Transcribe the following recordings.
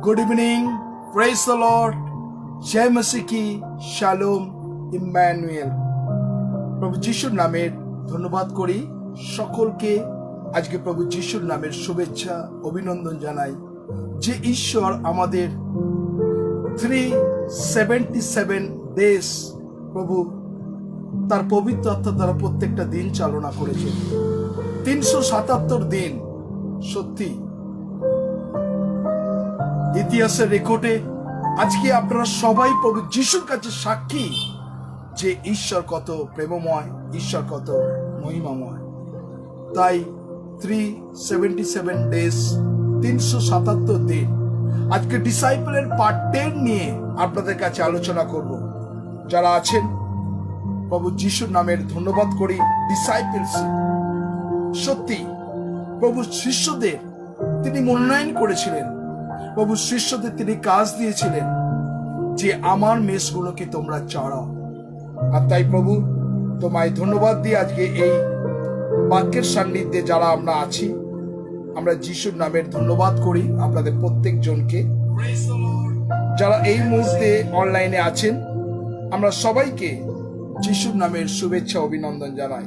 Good evening. Praise the Lord. জয় মসিহ কি শালোম Emmanuel. প্রভু যিশুর নামের ধন্যবাদ করি সকলকে। আজকে প্রভু যিশুর নামের শুভেচ্ছা অভিনন্দন জানাই যে ঈশ্বর আমাদের 377 ডেজ প্রভু তার পবিত্র আত্মা দ্বারা প্রত্যেকটা দিন চালনা করেছেন। 377 দিন সত্যি ইতিহাসের রেকর্ডে। আজকে আপনারা সবাই প্রভু যিশুর কাছে সাক্ষী যে ঈশ্বর কত প্রেমময়, ঈশ্বর কত মহিমাময়। তাই 377 ডেজ 377 দিন আজকে ডিসাইপলের পার্ট 10 নিয়ে আপনাদের কাছে আলোচনা করব। যারা আছেন প্রভু যিশুর নামের ধন্যবাদ করি। ডিসাইপলশিপ সত্যি প্রভু শিষ্যদের তিনি মনোনয়ন করেছিলেন, প্রভু শিষ্যদের তিনি কাজ দিয়েছিলেন যে আমার মেষগুলোকে তোমরা চড়াও। আর তাই প্রভু তোমায় ধন্যবাদ দিয়ে আজকে এই বাক্যের সান্নিধ্যে যারা আমরা আছি, আমরা যিশুর নামের ধন্যবাদ করি আপনাদের প্রত্যেকজনকে। যারা এই মুহূর্তে অনলাইনে আছেন, আমরা সবাইকে যিশুর নামের শুভেচ্ছা অভিনন্দন জানাই।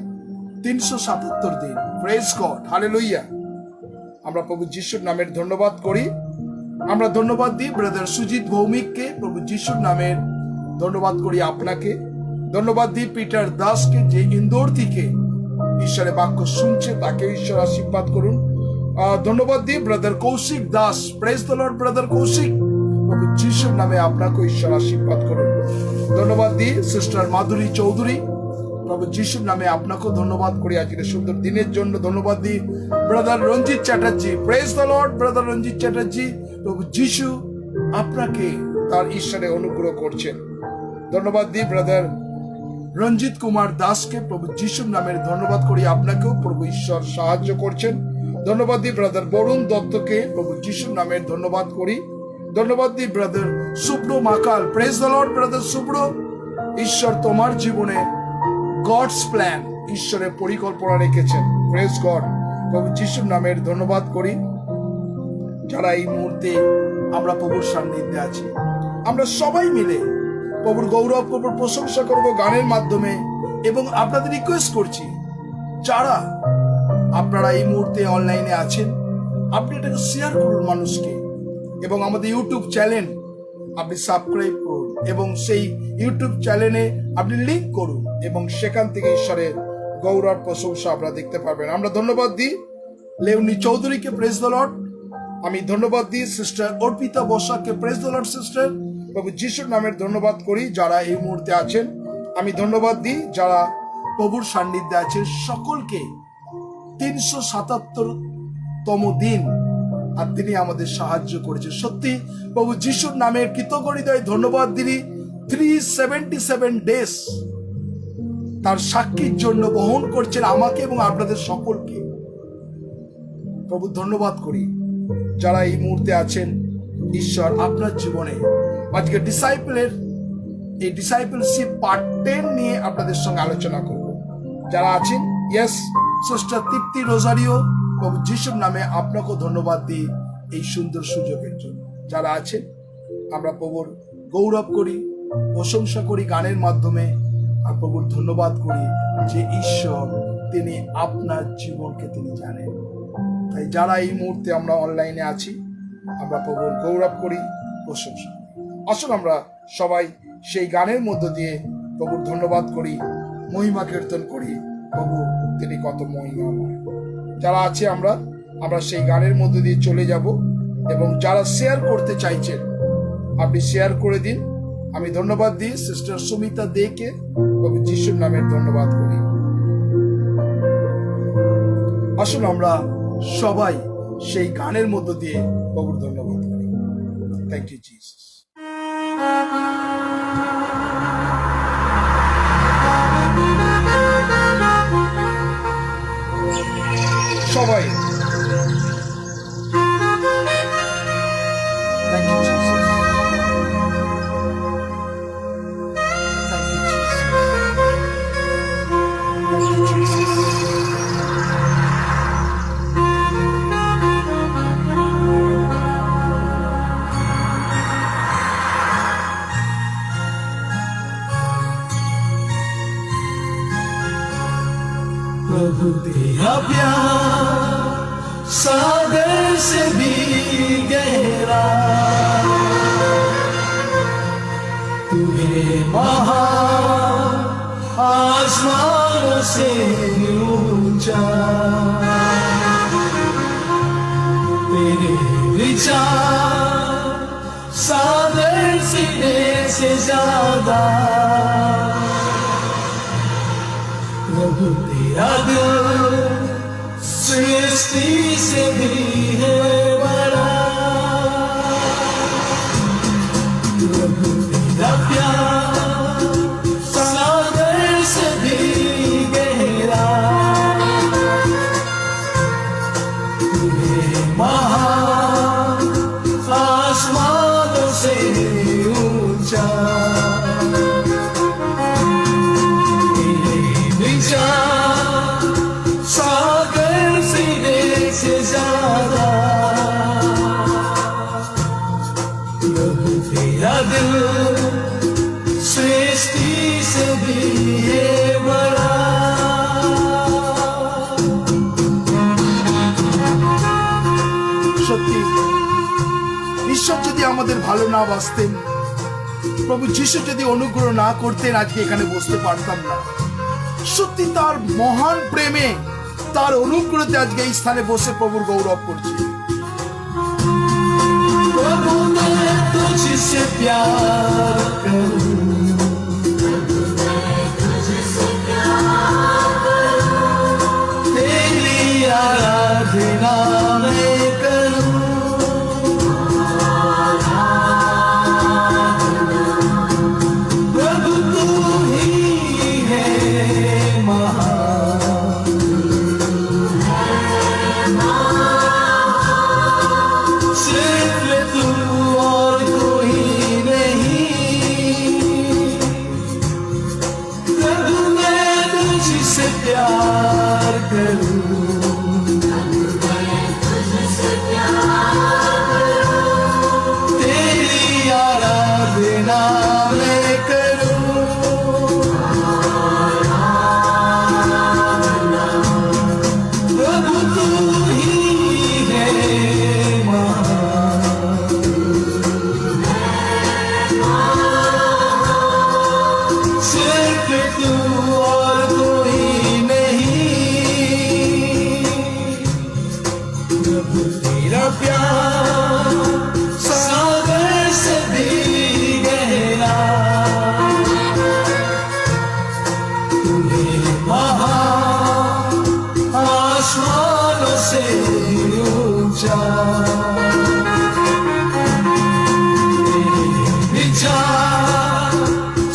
377 দিন, প্রেজ গড, হালেলুয়া। আমরা প্রভু যিশুর নামের ধন্যবাদ করি। আমরা ধন্যবাদ দিই ব্রাদার সুজিত ভৌমিককে, প্রভু যিশুর নামের ধন্যবাদ করি আপনাকে। ধন্যবাদ দিই পিটার দাসকে, যে ইন্দোর থেকে ঈশ্বরের বাক্য শুনছে, তাকে ঈশ্বর আশীর্বাদ করুন। ধন্যবাদ দিই brother Koushik Das, praise the Lord brother Koushik, প্রভু যিশুর নামে আপনাকে ঈশ্বর আশীর্বাদ করুন। ধন্যবাদ দিই সিস্টার মাধুরী চৌধুরী, প্রভু যিশুর নামে আপনাকেও ধন্যবাদ করি আজকের সুন্দর দিনের জন্য। ধন্যবাদ দিই brother Ranjit Chatterjee, praise the Lord brother Ranjit Chatterjee, প্রভু যিশু আপনাকে তার ঈশ্বরে অনুগ্রহ করছেন। ধন্যবাদ দিই ব্রাদার রঞ্জিত কুমার দাসকে, প্রভু যিশুর নামের ধন্যবাদ করি আপনাকেও প্রভু ঈশ্বর সাহায্য করছেন। ধন্যবাদ দিই ব্রাদার বরুণ দত্তকে, প্রভু যিশুর নামের ধন্যবাদ করি। ধন্যবাদ দিই brother Subro Makal, praise the Lord brother Subro, ঈশ্বর তোমার জীবনে গডস প্ল্যান, ঈশ্বরের পরিকল্পনা রেখেছেন, প্রেজ গড, প্রভু যিশুর নামের ধন্যবাদ করি। যারা এই মুহূর্তে আমরা প্রভুর সান্নিধ্যে আছি, আমরা সবাই মিলে প্রভুর গৌরব করব, প্রশংসা করব গানের মাধ্যমে। এবং আপনাদের রিকোয়েস্ট করছি, যারা আপনারা এই মুহূর্তে অনলাইনে আছেন, আপনি এটাকে শেয়ার করুন মানুষকে, এবং আমাদের ইউটিউব চ্যানেল আপনি সাবস্ক্রাইব করুন, এবং সেই ইউটিউব চ্যানেলে আপনি লিঙ্ক করুন, এবং সেখান থেকে ঈশ্বরের গৌরব প্রশংসা আপনারা দেখতে পাবেন। আমরা ধন্যবাদ দিই লেউনি চৌধুরীকে, প্রেজ দ্য লর্ড। আমি ধন্যবাদ দিই সিস্টার অর্পিতা বসাককে, প্রেজ দ্য লর্ড সিস্টার, প্রভু যিশুর নামের ধন্যবাদ করি। যারা এই মুহূর্তে আছেন আমি ধন্যবাদ দিই, যারা প্রভুর সান্নিধ্যে আছেন সকলকে। 377তম দিন আর তিনি আমাদের সাহায্য করেছেন। সত্যি প্রভু যিশুর নামের কৃতজ্ঞ হৃদয়ে ধন্যবাদ দিই। 377 ডেজ তার সাক্ষীর জন্য বহন করছেন আমাকে এবং আপনাদের সকলকে। প্রভু ধন্যবাদ করি। যারা এই মুহূর্তে আছেন, ঈশ্বর আপনার জীবনে আজকে এই ডিসাইপলশিপ পার্ট 10 নিয়ে আপনাদের সঙ্গে আলোচনা করব। যারা আছেন, ইয়েস সিস্টার তৃপ্তি রোজারিও, প্রভু যিশুর নামে আপনাকেও ধন্যবাদ দিই এই সুন্দর সুযোগের জন্য। যারা আছেন, আমরা প্রভুর গৌরব করি, প্রশংসা করি গানের মাধ্যমে, আর প্রভুর ধন্যবাদ করি যে ঈশ্বর তিনি আপনার জীবনকে তিনি জানেন। তাই যারা এই মুহূর্তে আমরা অনলাইনে আছি, আমরা প্রভুর গৌরব করি, প্রশংসা করি। আসুন আমরা সবাই সেই গানের মধ্য দিয়ে প্রভুর ধন্যবাদ করি, মহিমা কীর্তন করি। প্রভু তিনি কত মহিমাময়। যারা আছে আমরা সেই গানের মধ্য দিয়ে চলে যাব, এবং যারা শেয়ার করতে চাইছেন আপনি শেয়ার করে দিন। আমি ধন্যবাদ দিই সিস্টার সুমিতা দেকে, প্রভু যিশুর নামের ধন্যবাদ করি। আসুন আমরা সবাই সেই গানের মধ্য দিয়ে প্রভুর ধন্যবাদ করি। Thank you Jesus. সবাই thank you Jesus. Thank you Jesus. Thank you Jesus. तेरा प्यार सागर से भी गहरा, तुम्हें महान आसमानों से ऊंचा, तेरे विचार सागर से ज्यादा, प्रभु तेरा दिल सृष्टि से भी है बड़ा, प्रभु तेरा प्यार सागर से भी गहरा, तुम्हें महान आसमानों से ऊंचा, सागर से ज्यादा, प्रभु तेरा दिल सृष्टि से भी है बड़ा। সত্যি ঈশ্বর যদি আমাদের ভালো না বাসতেন, প্রভু যিশু যদি অনুগ্রহ না করতেন, আজকে এখানে বসতে পারতাম না। সত্যি তার মহান প্রেমে, তার অনুগ্রহতে আজকে এই স্থানে বসে প্রভুর গৌরব করছি। প্রভু मैं तुझसे प्यार करूं, तेरी आराधना मैं करूं, प्रभु तू ही है महान, सिर्फ तू और कोई नहीं, प्रभु मैं तुझसे प्यार करूं, तेरी आराधना मैं करूं, प्रभु तू ही है महान, सिर्फ तू और कोई नहीं, प्रभु तेरा प्यार सागर से भी गहरा, तुम्हें महान आसमानों से ऊंचा, तेरे विचार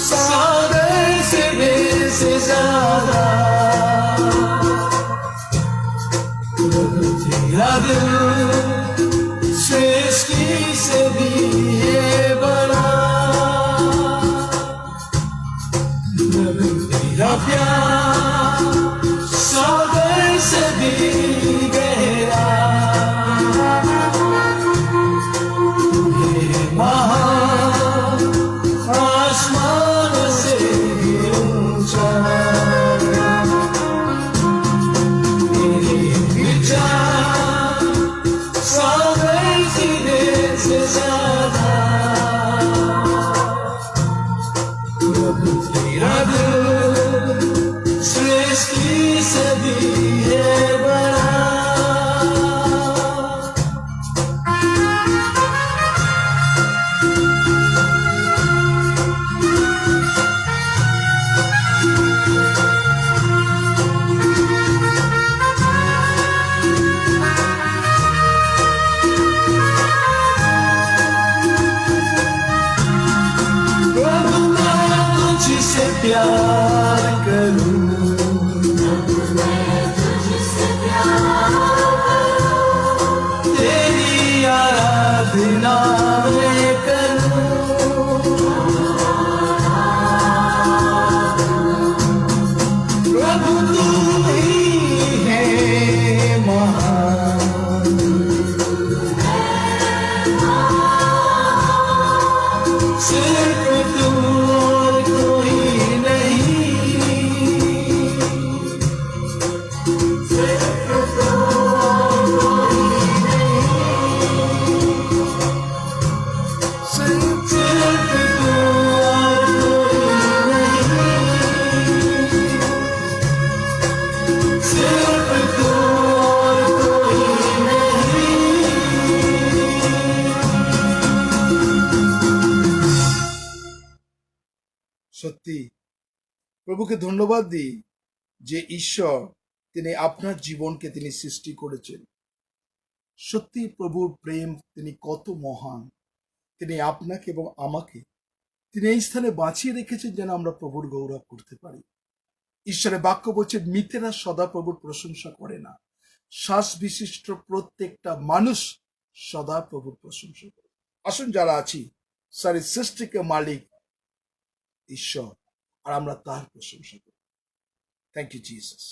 सागर से ज्यादा, प्रभु तेरा दिल सृष्टि से भी है बड़ा, प्रभु तेरा प्यार सागर से भी गहरा, तुम्हें महान आसमानों से ऊंचा, तेरे विचार सागर से ज्यादा, प्रभु तेरा दिल सृष्टि से भी है बड़ा। प्रभु मैं तुझसे प्यार करूं, तेरी आराधना मैं करूं, प्रभु तू ही है महान, सिर्फ तू और कोई नहीं, সত্যি প্রভুকে ধন্যবাদ দিই যে ঈশ্বর তিনি আপনার জীবনকে তিনি সৃষ্টি করেছেন। সত্যি প্রভুর প্রেম তিনি কত মহান, তিনি আপনাকে এবং আমাকে তিনি এই স্থানে বাঁচিয়ে রেখেছেন যেন আমরা প্রভুর গৌরব করতে পারি। ঈশ্বরের বাক্য বলছে মৃতেরা সদা প্রভুর প্রশংসা করে না, শ্বাস বিশিষ্ট প্রত্যেকটা মানুষ সদা প্রভুর প্রশংসা করে। আসুন যারা আছি সারি সৃষ্টিকে মালিক ঈশ্বর, আর আমরা তার প্রশংসা করি। Thank you Jesus.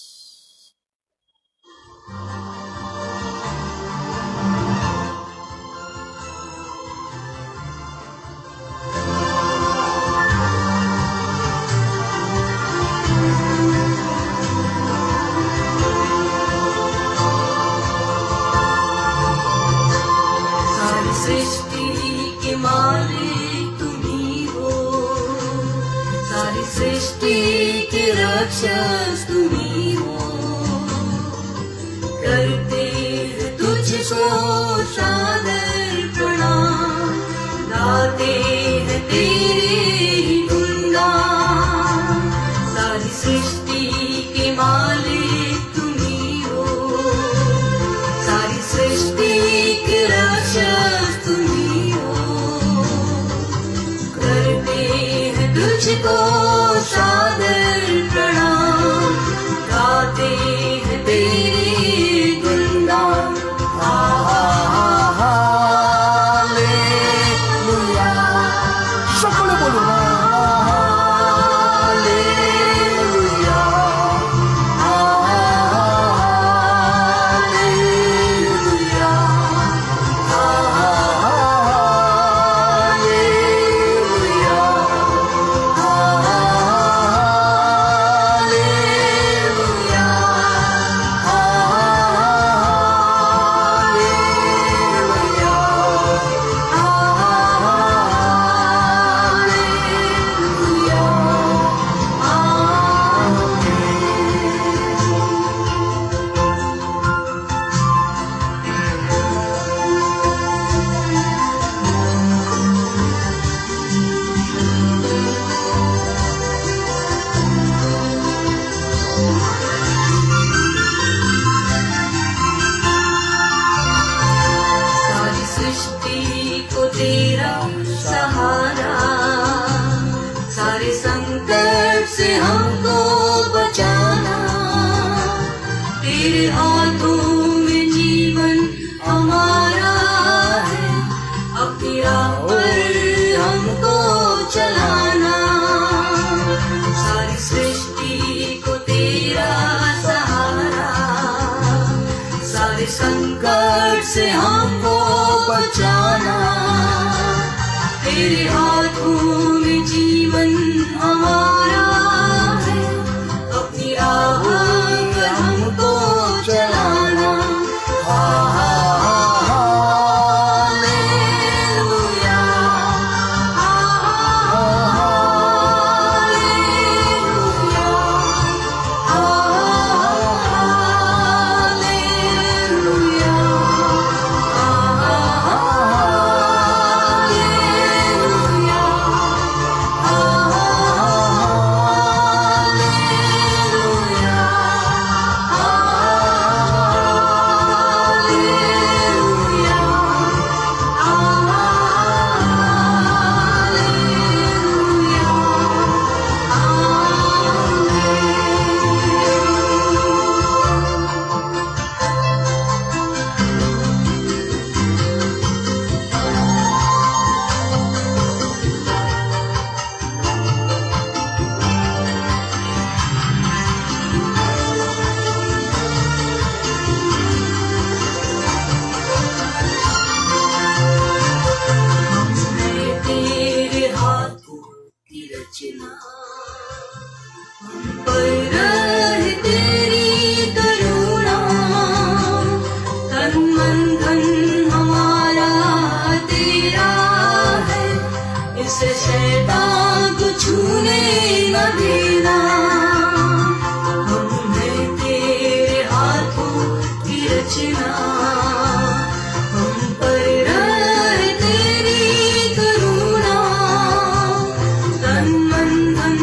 सृष्टि के मालिक तुम्ही हो, सारी सृष्टि के रक्षक तुम्ही हो, करते हैं तुझको सादर प्रणाम, गाते हैं तेरे गुणगान। सारी सृष्टि के मालिक तुम्ही हो, सारी सृष्टि के रक्षक तुझको सादर प्रणाम, गाते हैं तेरे गुणगान। हालेलुया, সকলে বলুন हालेलुया, हालेलुया, तेरा सहारा, सारे संकट से हमको बचाना, तेरे हाथों में जीवन हमारा है, अपनी राह पर हमको चलाना। सारी सृष्टि को तेरा सहारा, सारे संकट से हमको बचाना, तेरे हाथों में जीवन हमारा है, अपनी राह पर हमको चलाना। हालेलुया, हालेलुया, हालेलुया, मन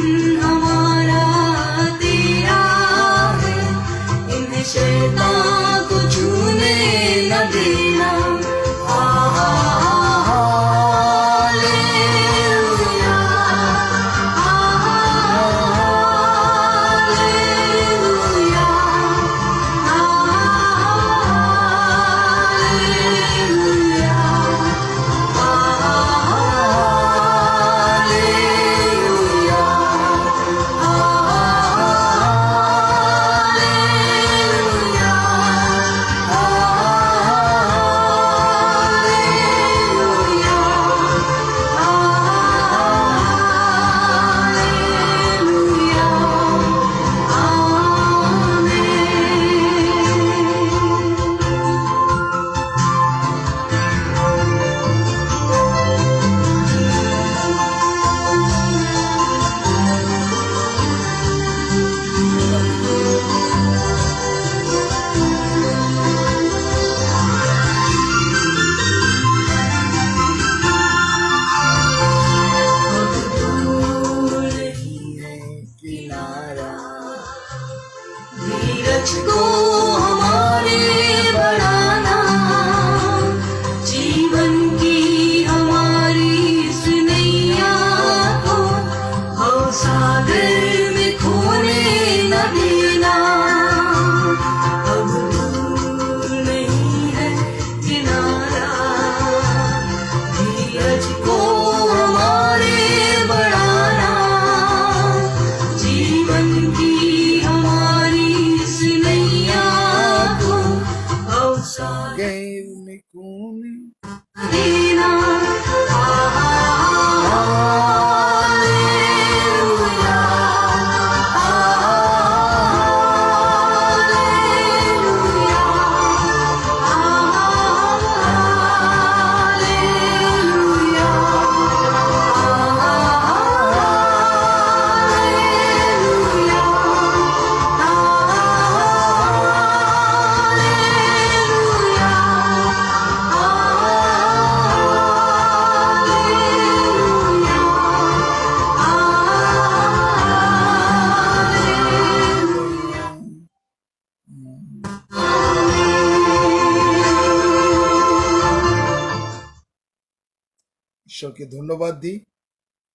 ঈশ্বরকে ধন্যবাদ দিই।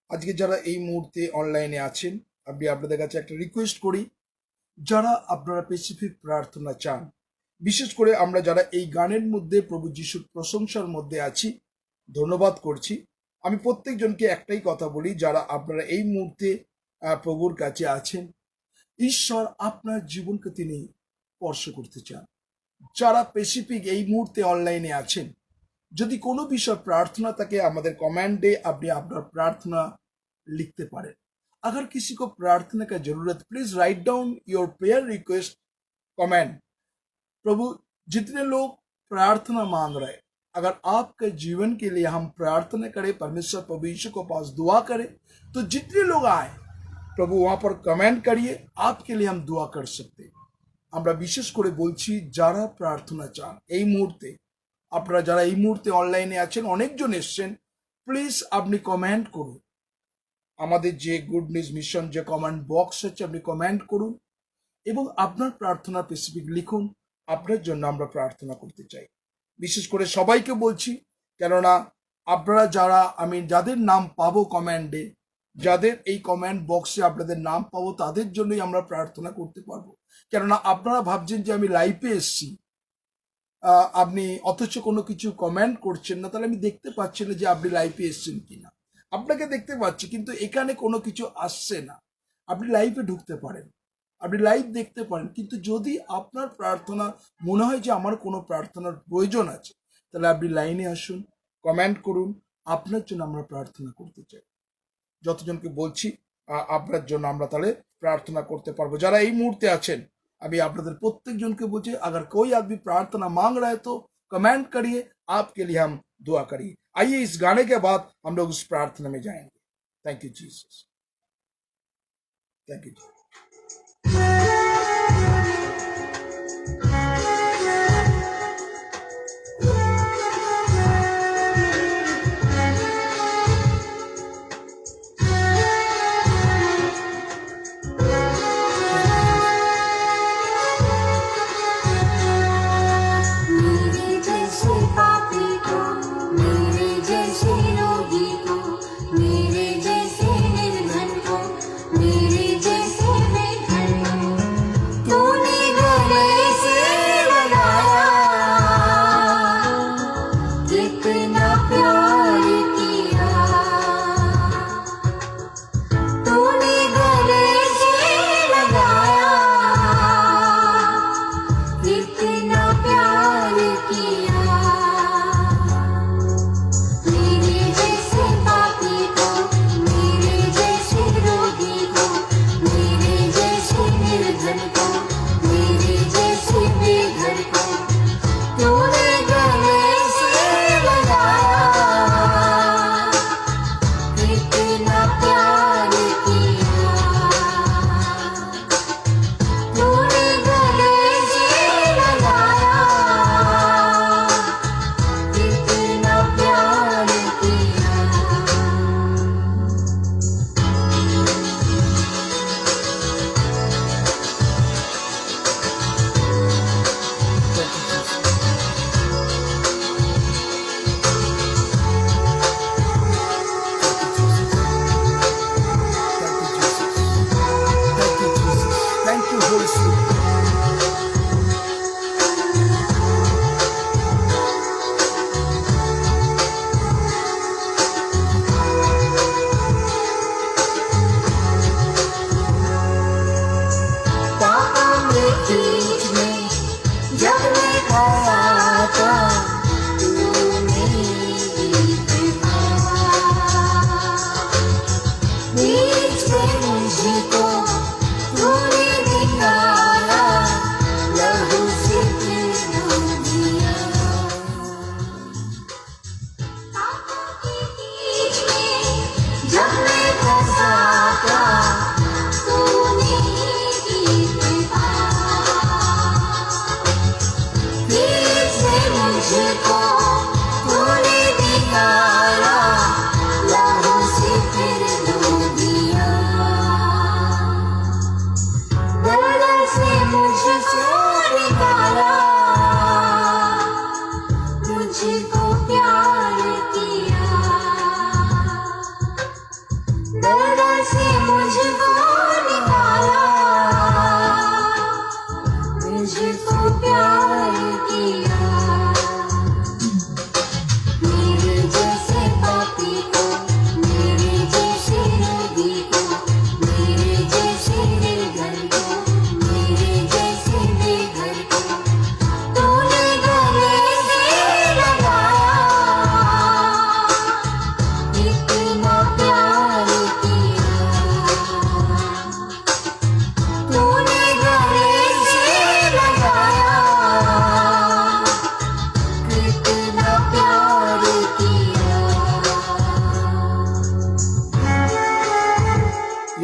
আজকে যারা এই মুহূর্তে অনলাইনে আছেন, আমি আপনাদের কাছে একটা রিকোয়েস্ট করি, যারা আপনারা স্পেসিফিক প্রার্থনা চান, বিশেষ করে আমরা যারা এই গানের মধ্যে প্রভু যিশুর প্রশংসার মধ্যে আছি, ধন্যবাদ করছি। আমি প্রত্যেকজনকে একটাই কথা বলি, যারা আপনারা এই মুহূর্তে প্রভুর কাছে আছেন, ঈশ্বর আপনার জীবনকে তিনি স্পর্শ করতে চান। যারা স্পেসিফিক এই মুহূর্তে অনলাইনে আছেন, যদি কোনো বিষয় প্রাर्थना থাকে, আমাদের कमेंटे আপনি আপনার प्रार्थना लिखते पारें। अगर किसी को प्रार्थना का जरूरत, please write down your prayer request comment. प्रभु, जितने लोग प्रार्थना मांग रहे, अगर आपके जीवन के लिए हम प्रार्थना करें, परमेश्वर प्रभु यीशु को पास दुआ करें, तो जितने लोग आए प्रभु वहां पर कमेंट करिए, आपके लिए हम दुआ कर सकते। আমরা বিশেষ করে বলছি, যারা প্রার্থনা চান এই মুহূর্তে, আপনারা যারা এই মুহূর্তে অনলাইনে আছেন, অনেকজন এসছেন, প্লিজ আপনি কমেন্ট করুন। আমাদের যে গুড নিউজ মিশন যে কমেন্ট বক্স আছে, আপনি কমেন্ট করুন এবং আপনার প্রার্থনা স্পেসিফিক লিখুন। আপনার জন্য আমরা প্রার্থনা করতে চাই। বিশেষ করে সবাইকে বলছি, কেননা আপনারা যারা, আমি যাদের নাম পাবো কমেন্টে, যাদের এই কমেন্ট বক্সে আপনাদের নাম পাবো, তাদের জন্যই আমরা প্রার্থনা করতে পারবো। কেননা আপনারা ভাবছেন যে আমি লাইভে এসছি, আপনি অথচ কোনো কিছু কমেন্ট করছেন না, তাহলে আমি দেখতে পাচ্ছি না যে আপনি লাইভে এসছেন কিনা। আপনাকে দেখতে পাচ্ছি কিন্তু এখানে কোনো কিছু আসছে না। আপনি লাইভে ঢুকতে পারেন, আপনি লাইভ দেখতে পারেন, কিন্তু যদি আপনার প্রার্থনা মনে হয় যে আমার কোনো প্রার্থনার প্রয়োজন আছে, তাহলে আপনি লাইনে আসুন, কমেন্ট করুন। আপনার জন্য আমরা প্রার্থনা করতে চাই। যতজনকে বলছি, আপনার জন্য আমরা তাহলে প্রার্থনা করতে পারবো। যারা এই মুহূর্তে আছেন, अभी আপনাদের প্রত্যেকজনকে বলছি, अगर कोई आदमी प्रार्थना मांग रहा है तो कमेंट करिए, आपके लिए हम दुआ करिए। आइए इस गाने के बाद हम लोग उस प्रार्थना में जाएंगे। Thank you Jesus, thank you. मेरे जैसे पापी को, मेरे जैसे रोगी को, मेरे जैसे निर्धन को, मेरे जैसे बेघर को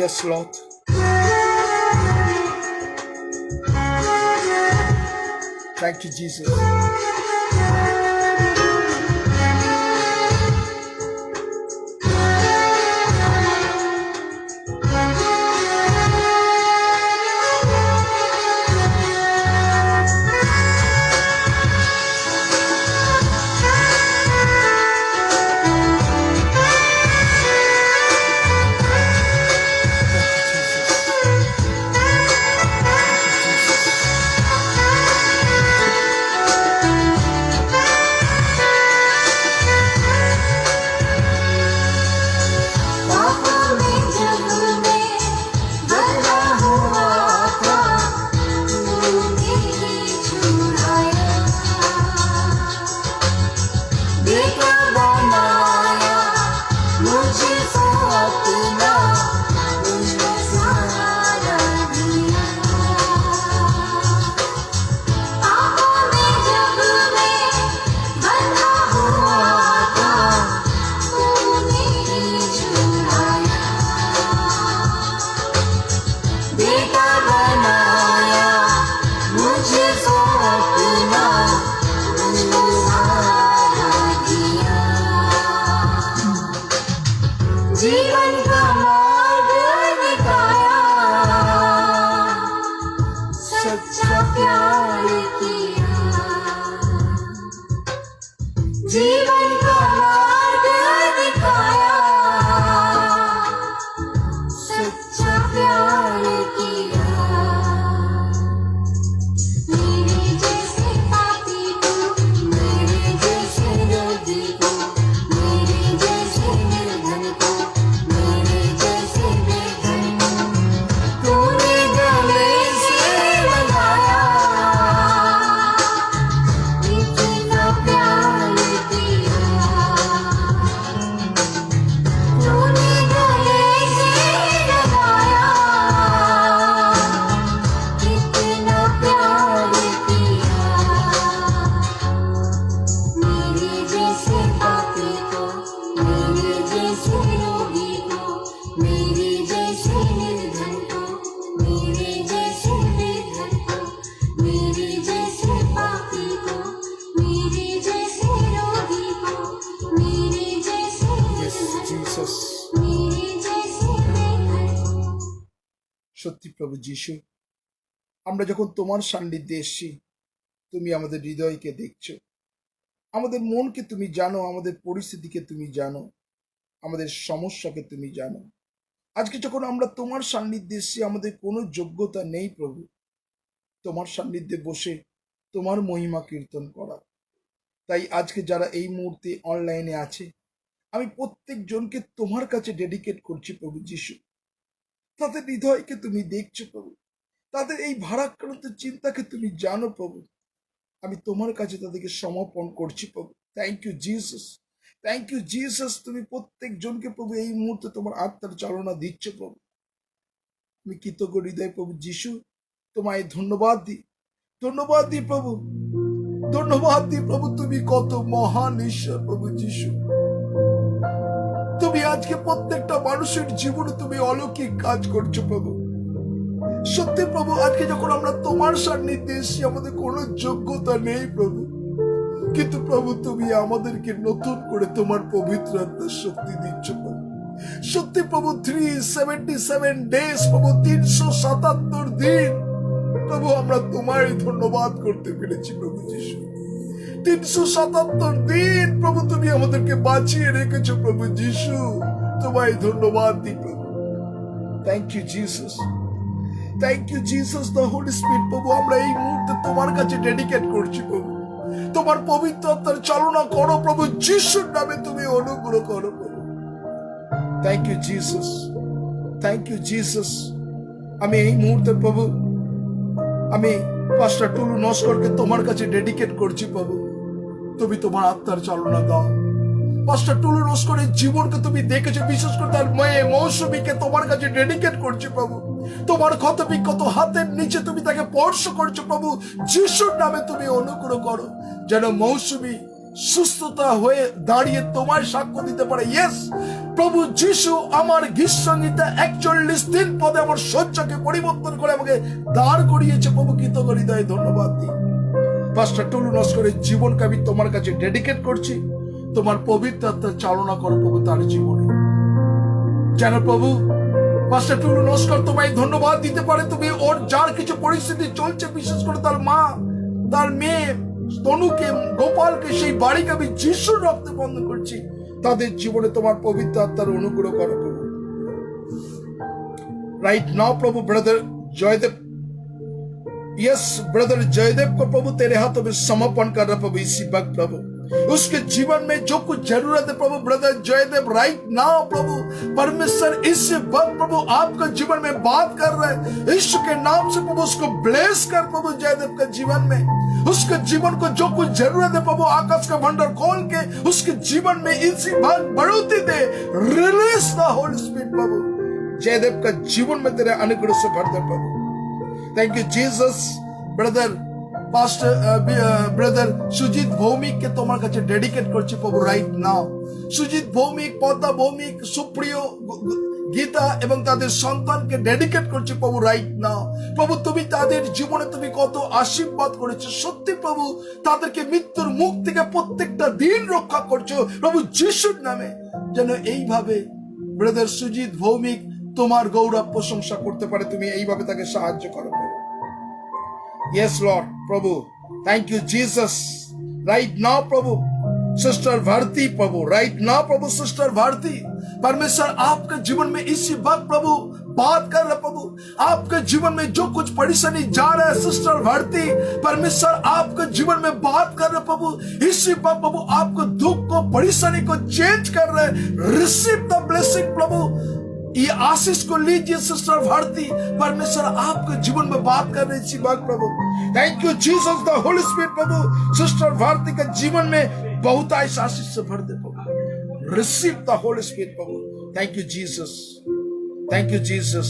Yes, Lord. Thank you, Jesus. बाहों में जब मैं बंधा हुआ था, तूने ही छुड़ाया। बेटा बनाया मुझको अपना, मुझे सहारा दिया। बाहों में जब मैं बंधा हुआ था, तूने ही छुड़ाया। बेटा बनाया मुझको अपना, मुझे सहारा दिया। जीवन का मार्ग दिखाया, सच्चा प्यार किया। जीवन का मार्ग दिखाया, सच्चा प्यार किया। मेरे जैसे पापी को, मेरे जैसे रोगी को, मेरे जैसे निर्धन को, मेरे जैसे बेघर को तूने गले से लगाया। इतना प्यार किया, तूने गले से लगाया। इतना प्यार किया। मेरे जैसे पापी को, मेरे जैसे रोगी को, मेरे जैसे निर्धन को, मेरे जैसे बेघर को, मेरे जैसे पापी को, मेरे जैसे रोगी को, मेरे जैसे Yes, निर्धन को, Jesus. मेरे जैसे बेघर को। সত্যি প্রভু যিশু, আমরা যখন তোমার সান্নিধ্যে এসেছি, তুমি আমাদের হৃদয়কে দেখছো, আমাদের মনকে তুমি জানো, আমাদের পরিস্থিতিকে তুমি জানো, আমাদের সমস্যাকে তুমি জানো। আজকে যখন আমরা তোমার সান্নিধ্যে এসেছি, আমাদের কোনো যোগ্যতা নেই প্রভু তোমার সান্নিধ্যে বসে তোমার মহিমা কীর্তন করা। তাই আজকে যারা এই মুহূর্তে অনলাইনে আছে, আমি প্রত্যেকজনকে তোমার কাছে ডেডিকেট করছি প্রভু যিশু। তাদের হৃদয়কে তুমি দেখছো প্রভু, তাদের এই ভারাক্রান্ত চিন্তাকে তুমি জানো প্রভু। আমি তোমার কাছে তাদেরকে সমর্পণ করছি প্রভু। Thank you Jesus, thank you Jesus. তুমি প্রত্যেকজনকে প্রভু এই মুহূর্তে তোমার আত্মার চালনা দিচ্ছ প্রভু। আমি কৃতজ্ঞ হৃদয় প্রভু যিশু, তোমায় ধন্যবাদ দিই, ধন্যবাদ দিই প্রভু, ধন্যবাদ দিই প্রভু। তুমি কত মহান ঈশ্বর প্রভু যিশু। তুমি আজকে প্রত্যেকটা মানুষের জীবনে তুমি অলৌকিক কাজ করছো প্রভু। সত্যি প্রভু, আজকে যখন আমরা তোমার সান্নিধ্যে এসেছি, আমাদের কোনো যোগ্যতা নেই প্রভু, কিন্তু প্রভু তুমি আমাদেরকে নতুন করে তোমার পবিত্র আত্মার শক্তি দিচ্ছ প্রভু। সত্যি প্রভু, 377 ডেজ প্রভু, 377 দিন প্রভু আমরা তোমারই ধন্যবাদ করতে পেরেছি প্রভু যিশু। 377 দিন প্রভু তুমি আমাদেরকে বাঁচিয়ে রেখেছো প্রভু যিশু। তোমায় ধন্যবাদ দিই প্রভু। Thank you Jesus, thank you Jesus. The Holy Spirit প্রভু, আমরা এই মুহূর্তে তোমার কাছে ডেডিকেট করছি প্রভু। তোমার পবিত্র আত্মার চালনা করো প্রভু যিশুর নামে, তুমি অনুগ্রহ করো প্রভু। Thank you Jesus, thank you Jesus. আমি এই মুহূর্তে প্রভু, আমি পাস্টার টুলু নস্করকে তোমার কাছে ডেডিকেট করছি প্রভু। তুমি তোমার আত্মার চালনা দাও। পাস্টার টুলু নস্করের জীবনকে তুমি দেখেছো, বিশেষ করে তার মেয়ে মৌসুমীকে তোমার কাছে ডেডিকেট করছি প্রভু। তোমার ক্ষত বিক্ষত হাতের নিচে তুমি তাকে স্পর্শ করছো প্রভু যিশুর নামে, তুমি অনুগ্রহ করো যেন মৌসুমী সুস্থতা হয়ে দাঁড়িয়ে তোমায় সাক্ষ্য দিতে পারে, ইয়েস প্রভু যিশু আমার গীত সংহিতা 41 পদে আমার শয্যাকে পরিবর্তন করে আমাকে দাঁড় করিয়েছে। প্রভু কৃতজ্ঞ হৃদয়ে ধন্যবাদ দিই। পাস্টার টুলু নস্করের জীবনকে আমি তোমার কাছে ডেডিকেট করছি। তোমার পবিত্র আত্মা চালনা করো প্রভু তার জীবনে, যেন প্রভু পাস্টার টুলু নস্কর তোমায় ধন্যবাদ দিতে পারে। তুমি ওর যার কিছু পরিস্থিতি চলছে, বিশেষ করে তার মা, তার মেয়ে তনুকে, গোপালকে, সেই বাড়িকে আমি যিশুর রক্তে বন্ধ করছি। তাদের জীবনে তোমার পবিত্র আত্মার অনুগ্রহ করো প্রভু। राइट नाउ प्रभु brother Jaydev, yes brother Jaydev को प्रभु तेरे हाथों में समर्पण कर रहा प्रभु इसी वक्त प्रभु। उसके जीवन में जो कुछ जरूरत है प्रभु ब्रदर जयदेव राइट नाउ प्रभु परमेश्वर इस वक्त प्रभु आपका जीवन में बात कर रहे हैं। यीशु के नाम से प्रभु उसको ब्लेस कर प्रभु जयदेव के जीवन में, उसके जीवन को जो कुछ जरूरत है प्रभु आकाश का भंडार खोल के उसके जीवन में इसी बात बढ़ोतरी दे। रिलीज द होली स्पिरिट प्रभु जयदेव का जीवन में तेरे अनुग्रह से भर दे प्रभु। Thank you Jesus. Brother pastor brother Sujit ভৌমিককে তোমার কাছে ডেডিকেট করছি প্রভু রাইট নাও। সুজিত ভৌমিক, পদ্মা ভৌমিক, সুপ্রিয়, গীতা এবং তাদের সন্তানকে ডেডিকেট করছি প্রভু রাইট নাও। প্রভু তুমি তাদের জীবনে তুমি কত আশীর্বাদ করেছো, সত্যি প্রভু তাদেরকে মৃত্যুর মুখ থেকে প্রত্যেকটা দিন রক্ষা করছো প্রভু যিশুর নামে। যেন এইভাবে ব্রাদার সুজিত ভৌমিক তোমার গৌরব প্রশংসা করতে পারে, তুমি এইভাবে তাকে সাহায্য করো প্রভু। Yes Lord प्रभु, thank you Jesus. Right now प्रभु सिस्टर भारती प्रभु, राइट नाउ प्रभु सिस्टर भारती, परमेश्वर आपके जीवन में इसी वक्त प्रभु बात कर रहे प्रभु। आपके जीवन में जो कुछ परेशानी जा रहा है सिस्टर भारती, परमेश्वर आपके जीवन में बात कर रहे प्रभु। इसी वक्त प्रभु आपको दुख को, परेशानी को चेंज कर रहे। रिसीव द ब्लेसिंग प्रभु, ये आशीष को लीजिए सिस्टर भारती, परमेश्वर आपके जीवन में बात कर रहे इसी बात प्रभु। Thank you Jesus the Holy Spirit प्रभु सिस्टर भारती के जीवन में बहुत आशीष से भर दे प्रभु। रिसीव द होली स्पिरिट प्रभु। Thank you Jesus, thank you Jesus,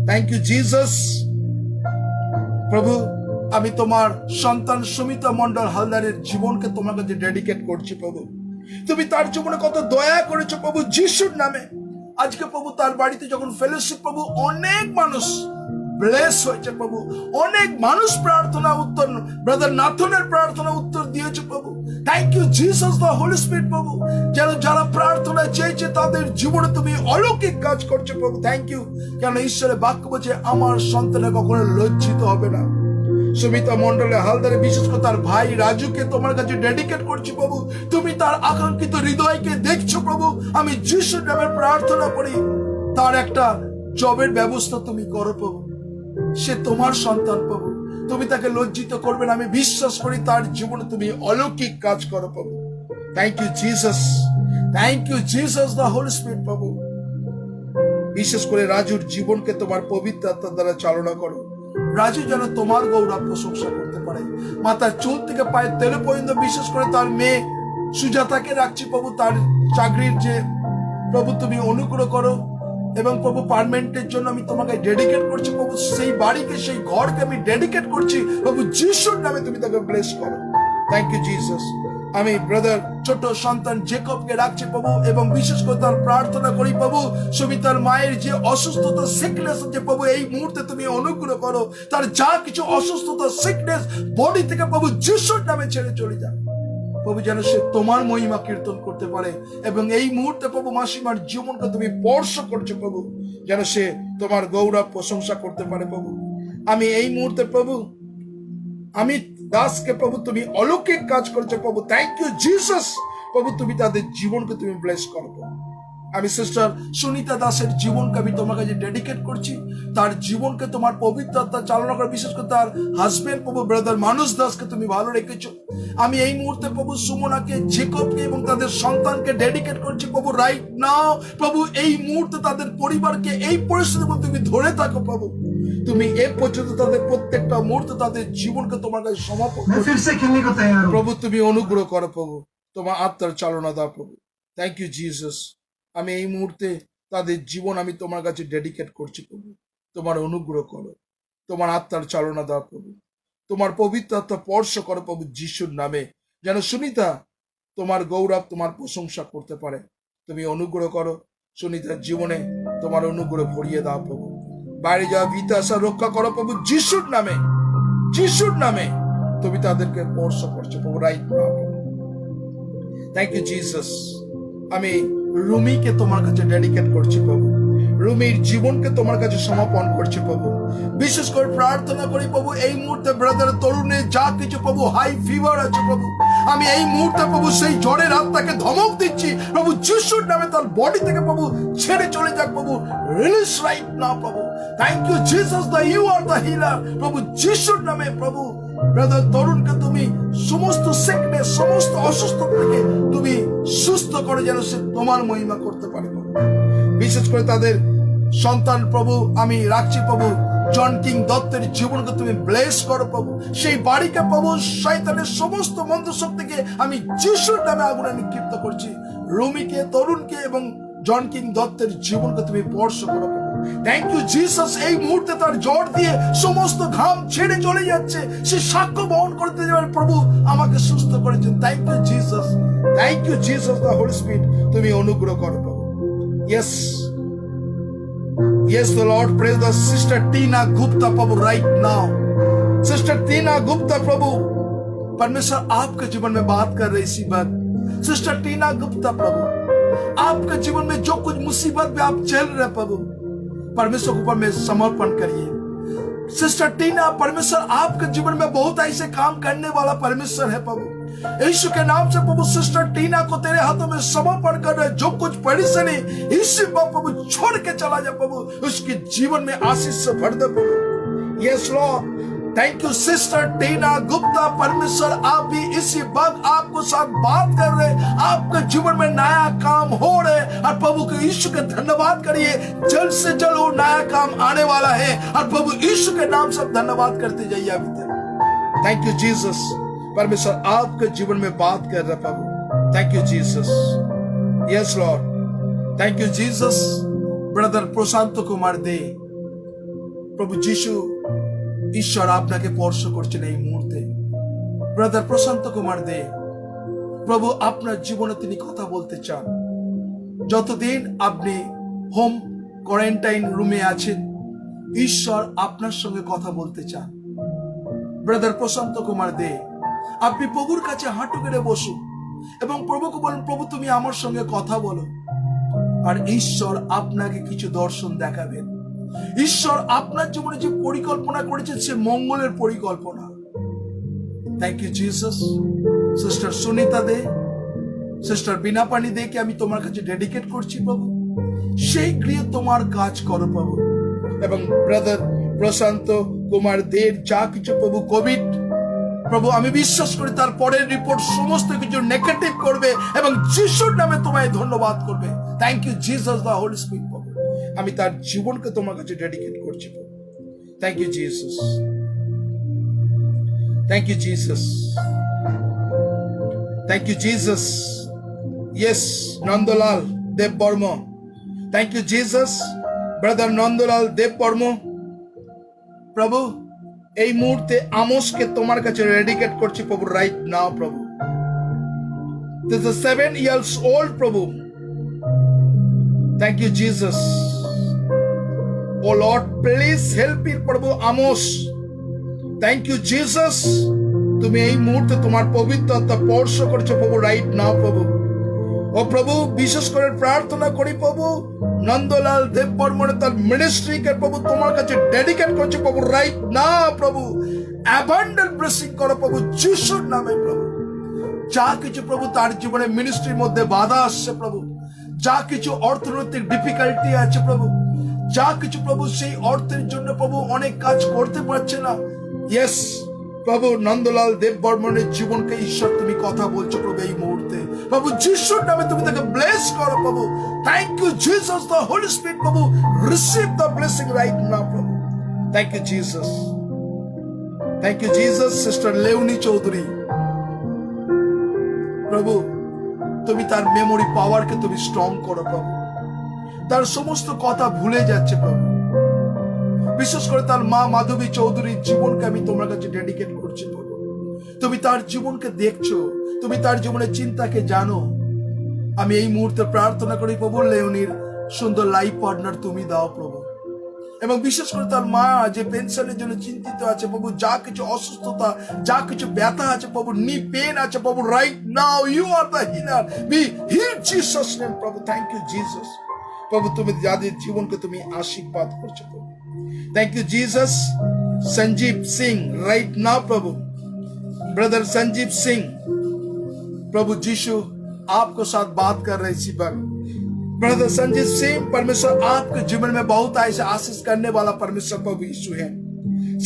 thank you Jesus. प्रभु আমি তোমার সন্তান সুমিতা মন্ডল হালদারের জীবনকে তোমার কাছে ডেডিকেট করছি প্রভু। তুমি তার জীবনে কত দয়া করেছো প্রভু যিশুর নামে। আজকে প্রভু তার বাড়িতে যখন ফেলোশিপ প্রভু অনেক মানুষ ব্লেস হয়েছে প্রভু, অনেক মানুষ প্রার্থনা উত্তর, ব্রাদার নাথনের প্রার্থনা উত্তর দিয়েছে প্রভু। Thank you Jesus the Holy Spirit প্রভু, যেন যারা প্রার্থনা চেয়েছে তাদের জীবনে তুমি অলৌকিক কাজ করছো প্রভু। থ্যাংক ইউ, কেন ঈশ্বরের বাক্য বলছে আমার সন্তানে কখনো লজ্জিত হবে না। সুমিতা মন্ডলে হালদারে বিশেষ করে তার ভাই রাজুকে তোমার কাছে ডেডিকেট করছি প্রভু। তুমি তার আকাঙ্ক্ষিত হৃদয়কে দেখছো প্রভু। আমি যিশুর নামে প্রার্থনা করি তার একটা জবের ব্যবস্থা তুমি করো প্রভু। সে তোমার সন্তান প্রভু, তুমি তাকে লজ্জিত করবে না। আমি বিশ্বাস করি তার জীবনে তুমি অলৌকিক কাজ করো প্রভু। Thank you Jesus, thank you Jesus the Holy Spirit প্রভু। বিশেষ করে রাজুর জীবনকে তোমার পবিত্র আত্মার দ্বারা চালনা করো। রাজু যেন তোমার গৌরব প্রশংসা করতে পারে, মাথার চুল থেকে পায়ের তেল পর্যন্ত। বিশেষ করে তার মেয়ে সুজাতাকে রাখছি প্রভু, তার চাকরির যে প্রভু তুমি অনুগ্রহ করো। এবং প্রভু পার্মানেন্টের জন্য আমি তোমাকে ডেডিকেট করছি প্রভু। সেই বাড়িকে, সেই ঘরকে আমি ডেডিকেট করছি প্রভু যিশুর নামে, তুমি তাকে ব্লেস করো। Thank you Jesus. আমি ব্রাদার ছোট সন্তান জেকবকে রাখছি প্রভু, এবং বিশেষ করে তার প্রার্থনা করি প্রভু সুমিতার মায়ের যে অসুস্থতা, সিকনেস যে প্রভু এই মুহূর্তে তুমি অনুগ্রহ করো। তার যা কিছু অসুস্থতা, সিকনেস বডি থেকে প্রভু যিশুর নামে ছেড়ে চলে যান প্রভু, যেন সে তোমার মহিমা কীর্তন করতে পারে। এবং এই মুহূর্তে প্রভু মাসিমার জীবনকে তুমি স্পর্শ করছো প্রভু, যেন সে তোমার গৌরব প্রশংসা করতে পারে প্রভু। আমি এই মুহূর্তে প্রভু আমি দাসকে প্রভু তুমি অলৌকিক কাজ করছো প্রভু। থ্যাংক ইউ জিসাস প্রভু, তুমি তাদের জীবনকে তুমি ব্লেস করো প্রভু। আমি সিস্টার সুনিতা দাসের জীবনকে আমি তোমার কাছে ডেডিকেট করছি। তার জীবনকে তোমার পবিত্র আত্মা চালনা করে, বিশেষ করে তার হাজবেন্ড প্রভু ব্রাদার মানুষ দাসকে তুমি ভালো রেখেছো। আমি এই মুহূর্তে প্রভু সুমনাকে, জেকবকে এবং তাদের সন্তানকে ডেডিকেট করছি প্রভু রাইট নাও প্রভু। এই মুহূর্তে তাদের পরিবারকে এই পরিস্থিতির মধ্যে তুমি ধরে থাকো প্রভু। তুমি এ পর্যন্ত তাদের প্রত্যেকটা মুহূর্তে তাদের জীবনকে তোমার কাছে সমর্পণ করো প্রভু। তুমি অনুগ্রহ করো প্রভু, তোমার আত্মার চালনা দাও প্রভু। Thank you Jesus. আমি এই মুহূর্তে তাদের জীবন আমি তোমার কাছে ডেডিকেট করছি প্রভু। তোমার অনুগ্রহ করো, তোমার আত্মার চালনা দাও প্রভু। তোমার পবিত্র আত্মা স্পর্শ করো প্রভু যিশুর নামে, যেন সুনিতা তোমার গৌরব, তোমার প্রশংসা করতে পারে। তুমি অনুগ্রহ করো, সুনিতার জীবনে তোমার অনুগ্রহ ভরিয়ে দাও প্রভু। বাইরে যাওয়া ভীতি আশা রক্ষা করো প্রভু, যিশুর নামে, যিশুর নামে তুমি তাদেরকে স্পর্শ করছো প্রভু, right now. Thank you Jesus. আমি রুমিকে তোমার কাছে ডেডিকেট করছি প্রভু, রুমির জীবনকে তোমার কাছে সমর্পণ করছি প্রভু। বিশেষ করে প্রার্থনা করি প্রভু, এই মুহূর্তে ব্রাদার তরুণের যা কিছু প্রভু হাই ফিভার আছে প্রভু, আমি এই মুহূর্তে প্রভু সেই ঝড়ের আত্মাকে ধমক দিচ্ছি প্রভু, যিশুর নামে তার বডি থেকে প্রভু ছেড়ে চলে যাক প্রভু, রিলিজ রাইট নাও প্রভু। Thank you Jesus, the you are the healer প্রভু, যিশুর নামে প্রভু ব্রাদার তরুণকে তুমি সমস্ত সিকনেস, সমস্ত অসুস্থ থেকে তুমি সুস্থ করে যেন সে তোমার মহিমা করতে পারে প্রভু। বিশেষ করে তাদের সন্তান প্রভু আমি রাখছি প্রভু, জন কিং দত্তের জীবনকে তুমি ব্লেস করো প্রভু, সেই বাড়িকে প্রভু শয়তানের সমস্ত মন্দ শক্তিকে আমি যিশুর নামে আগুনে নিক্ষিপ্ত করছি। রুমিকে, তরুণকে এবং জন কিং দত্তের জীবনকে তুমি স্পর্শ করো প্রভু। থ্যাংক ইউ জিসাস, এই মুহূর্তে তার জ্বর দিয়ে সমস্ত ঘাম ছেড়ে চলে যাচ্ছে, সে সাক্ষ্য বহন করতে যাবে প্রভু আমাকে সুস্থ করেছেন। Thank you Jesus, thank you Jesus, the Holy Spirit তুমি অনুগ্রহ করো প্রভু। Yes, yes the Lord, praise the sister Tina Gupta प्रभु right now, sister Tina Gupta प्रभु, परमेश्वर आपके जीवन में बात कर रही इसी बात। सिस्टर टीना गुप्ता प्रभु, आपके जीवन में जो कुछ मुसीबत में आप झेल रहे प्रभु, परमेश्वर के ऊपर में समर्पण करिए। सिस्टर टीना, परमेश्वर आपके जीवन में बहुत ऐसे काम करने वाला परमेश्वर है प्रभु, यीशु के नाम से प्रभु सिस्टर टीना को तेरे हाथों में समर्पण कर रहे। जो कुछ परेशानी यीशु प्रभु छोड़ के चला जा प्रभु, उसके जीवन में आशीष से भर दे प्रभु। Yes Lord, thank you sister Tina Gupta, परमेश्वर आप भी इसी वक्त आपको साथ बात कर रहे, आपके जीवन में नया काम हो रहे और प्रभु के यीशु के धन्यवाद करिए, जल्द से जल्द वो नया काम आने वाला है और प्रभु यीशु के नाम से धन्यवाद करते जाइए अभी तक। थैंक यू जीसस, परमेश्वर आपके जीवन में बात कर रहे प्रभु। Thank you Jesus, yes Lord, thank you Jesus. Brother Prashant Kumar Dey প্রভু যিশু ঈশ্বর আপনাকে স্পর্শ করছেন এই মুহূর্তে। ব্রাদার প্রশান্ত কুমার দে, প্রভু আপনার জীবনে তিনি কথা বলতে চান। যতদিন আপনি হোম কোয়ারেন্টাইন রুমে আছেন, ঈশ্বর আপনার সঙ্গে কথা বলতে চান। ব্রাদার প্রশান্ত কুমার দে, আপনি প্রভুর কাছে হাঁটু গেড়ে বসুন এবং প্রভুকে বলুন, প্রভু তুমি আমার সঙ্গে কথা বলো, আর ঈশ্বর আপনাকে কিছু দর্শন দেখাবেন। ঈশ্বর আপনার জীবনে যে পরিকল্পনা করেছেন সে মঙ্গলের পরিকল্পনা। Thank you Jesus. Sister Sunita Dey, sister Bina Pani Dey কে আমি তোমার কাছে ডেডিকেট করছি প্রভু, সেই গৃহে তোমার কাজ করো প্রভু। এবং ব্রাদার প্রশান্ত কুমার দের যা কিছু প্রভু কোভিড, প্রভু আমি বিশ্বাস করি তার পরের রিপোর্ট সমস্ত কিছু নেগেটিভ করবে এবং যিশুর নামে তোমায় ধন্যবাদ করবে। Thank you Jesus, the Holy Spirit প্রভু, আমি তার জীবনকে তোমার কাছে ডেডিকেট করছি প্রভু। Thank you Jesus, thank you Jesus, thank you Jesus. Yes, Nandalal Deb Barma, thank you Jesus. Brother Nandalal Deb Barma, প্রভু এই মুহূর্তে আমোসকে তোমার কাছে ডেডিকেট করছি প্রভু, রাইট নাও প্রভু। দিস ইজ 7 years old প্রভু। Thank you Jesus. Oh Lord please help it প্রভু আমোস। থ্যাংক ইউ জিসাস, তুমি এই মুহূর্তে তোমার পবিত্র আত্মা স্পর্শ করছো প্রভু, রাইট নাও প্রভু। ও প্রভু বিশেষ করে প্রার্থনা করি প্রভু, নন্দলাল দেব বর্মনে তার মিনিস্ট্রিকে প্রভু তোমার কাছে ডেডিকেট করছে প্রভু, রাইট নাও প্রভু। অ্যাবান্ডেন্ট ব্লেসিং করো প্রভু যিশুর নামে প্রভু। যা কিছু প্রভু তার জীবনে মিনিস্ট্রির মধ্যে বাধা আসছে প্রভু, যা কিছু অর্থনৈতিক ডিফিকাল্টি আছে প্রভু, যা কিছু প্রভু সেই অর্থের জন্য প্রভু অনেক কাজ করতে পারছে না, ইয়েস প্রভু নন্দলাল দেব বর্মনের জীবনকে ঈশ্বর তুমি কথা বলছো প্রভু এই মুহূর্তে প্রভু যিশুর নামে তুমি তাকে ব্লেস করো প্রভু। Thank you Jesus, the Holy Spirit প্রভু, receive the blessing right now প্রভু। Thank you Jesus, thank you Jesus. Sister Leuni Chowdhury, প্রভু তুমি তার মেমোরি পাওয়ারকে তুমি স্ট্রং করো প্রভু। তার সমস্ত কথা ভুলে যাচ্ছে প্রভু, বিশেষ করে তার মা মাধবী চৌধুরীর জীবনকে আমি তোমার কাছে ডেডিকেট করছি প্রভু। তুমি তার জীবনকে দেখছো, তুমি তার জীবনের চিন্তাকে জানো। আমি এই মুহূর্তে প্রার্থনা করি প্রভু, লেওনির সুন্দর লাইফ পার্টনার তুমি দাও প্রভু। এবং বিশেষ করে তার মা যে পেনশনের জন্য চিন্তিত আছে প্রভু, যা কিছু অসুস্থতা, যা কিছু ব্যথা আছে প্রভু, নি পেন আছে প্রভু, right now you are the healer, be heal Jesus name প্রভু। Thank you Jesus. প্রভু তুমি যাদের জীবনকে তুমি আশীর্বাদ করছো প্রভু, thank you Jesus. Sanjeev Singh right now प्रभु, ब्रदर संजीव सिंह, प्रभु यीशु आपको साथ बात कर रहे इसी वक्त। ब्रदर संजीव सिंह, परमेश्वर आपके जीवन में बहुत ऐसे आशीष करने वाला परमेश्वर प्रभु यीशु है।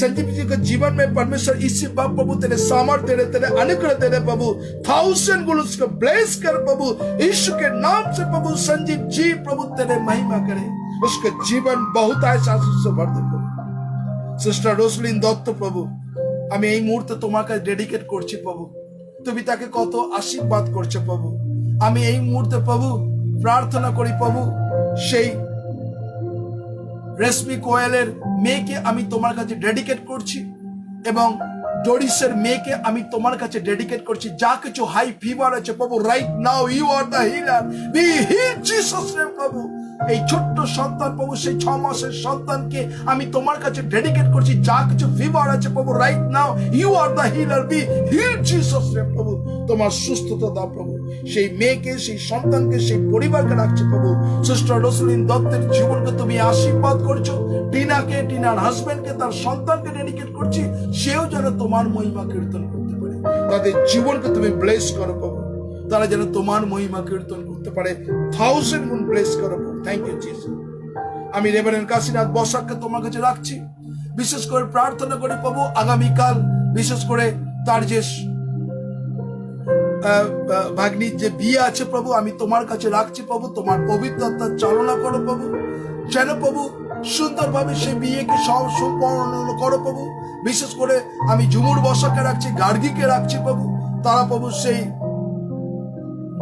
संजीव जी के जीवन में परमेश्वर इसी वक्त प्रभु तेरे सामर्थ्य दे रहे, तेरे अनुग्रह दे रहे प्रभु। 1000 गुण उसको ब्लेस कर प्रभु, यीशु के नाम से प्रभु। संजीव जी प्रभु तेरे महिमा करे, उसका जीवन बहुत ऐसा आशीष से भर दे प्रभु। সিস্টার রোসলিন দত্ত প্রভু, আমি এই মুহূর্তে তোমাকে ডেডিকেট করছি প্রভু। তুমি তাকে কত আশীর্বাদ করছো প্রভু। আমি এই মুহূর্তে প্রভু প্রার্থনা করি প্রভু, সেই রেশমি কোয়েলের মেয়েকে আমি তোমার কাছে ডেডিকেট করছি, এবং ডোরিসের মেয়েকে আমি তোমার কাছে ডেডিকেট করছি। যা কিছু হাই ফিভার আছে প্রভু, right now you are the healer, be heal Jesus name প্রভু। এই ছোট্ট সন্তান প্রভু, সেই 6 মাসের সন্তানকে আমি তোমার কাছে ডেডিকেট করছি। যা কিছু ফিভার আছে প্রভু, right now you are the healer, be heal Jesus name প্রভু। তোমার সুস্থতা দাও প্রভু। সেই মেয়েকে, সেই সন্তানকে, সেই পরিবারকে রাখছি প্রভু। সিস্টার রোসলিন দত্তের জীবনকে তুমি আশীর্বাদ করছো। টিনাকে, টিনার হাজবেন্ডকে, তার সন্তানকে ডেডিকেট করছি। সেও যেন তোমার মহিমা কীর্তন করতে পারে। তাদের জীবনকে তুমি ব্লেস করো প্রভু, তারা যেন তোমার মহিমা কীর্তন করতে পারে। 1000 গুণ ব্লেস করো প্রভু। Thank you Jesus. আমি রেভারেন্ড কাশীনাথ বসাককে তোমার কাছে রাখছি। বিশেষ করে প্রার্থনা করি প্রভু, আগামীকাল বিশেষ করে তার যে ভাগ্নির যে বিয়ে আছে প্রভু, আমি তোমার কাছে রাখছি প্রভু। তোমার পবিত্র আত্মার চালনা করো প্রভু, যেন প্রভু সুন্দরভাবে সেই বিয়েকে সম্পন্ন করো প্রভু। বিশেষ করে আমি ঝুমুর বসাকে রাখছি, গার্গীকে রাখছি প্রভু। তারা প্রভু সেই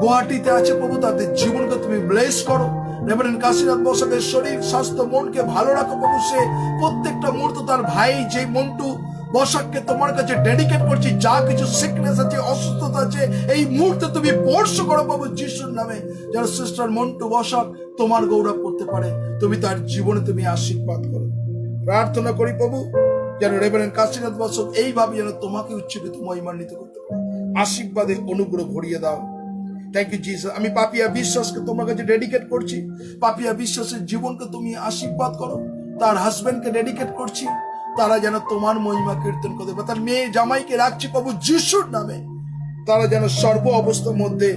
গুয়াহাটিতে আছে প্রভু, তাদের জীবনকে তুমি ব্লেস করো। রেভারেন্ড কাশীনাথ বসাকের শরীর স্বাস্থ্য মনকে ভালো রাখো প্রভু। সে প্রত্যেকটা মুহূর্ত তার ভাই যে মন্টু বসাককে তোমার কাছে ডেডিকেট করছি। যা কিছু সিকনেস আছে, অসুস্থতা আছে, এই মুহূর্তে তুমি স্পর্শ করো প্রভু যিশুর নামে, যেন সিস্টার মন্টু বসাক তোমার গৌরব করতে পারে। তুমি তার জীবনে তুমি আশীর্বাদ করো। প্রার্থনা করি প্রভু, যেন রেভারেন্ড কাশীনাথ বসাক এইভাবে যেন তোমাকে উচ্চরিত মহিমান্বিত করতে পারে। আশীর্বাদে অনুগ্রহ ভরিয়ে দাও। Thank you Jesus. আমি পাপিয়া বিশ্বাসকে তোমার কাছে ডেডিকেট করছি। পাপিয়া বিশ্বাসের জীবনকে তুমি আশীর্বাদ করো। তার হাজবেন্ডকে ডেডিকেট করছি, তারা যেন তোমার মহিমা কীর্তন করতে পারে। তার মেয়ে জামাইকে রাখছি প্রভু যিশুর নামে, তারা যেন সর্ব অবস্থার মধ্যে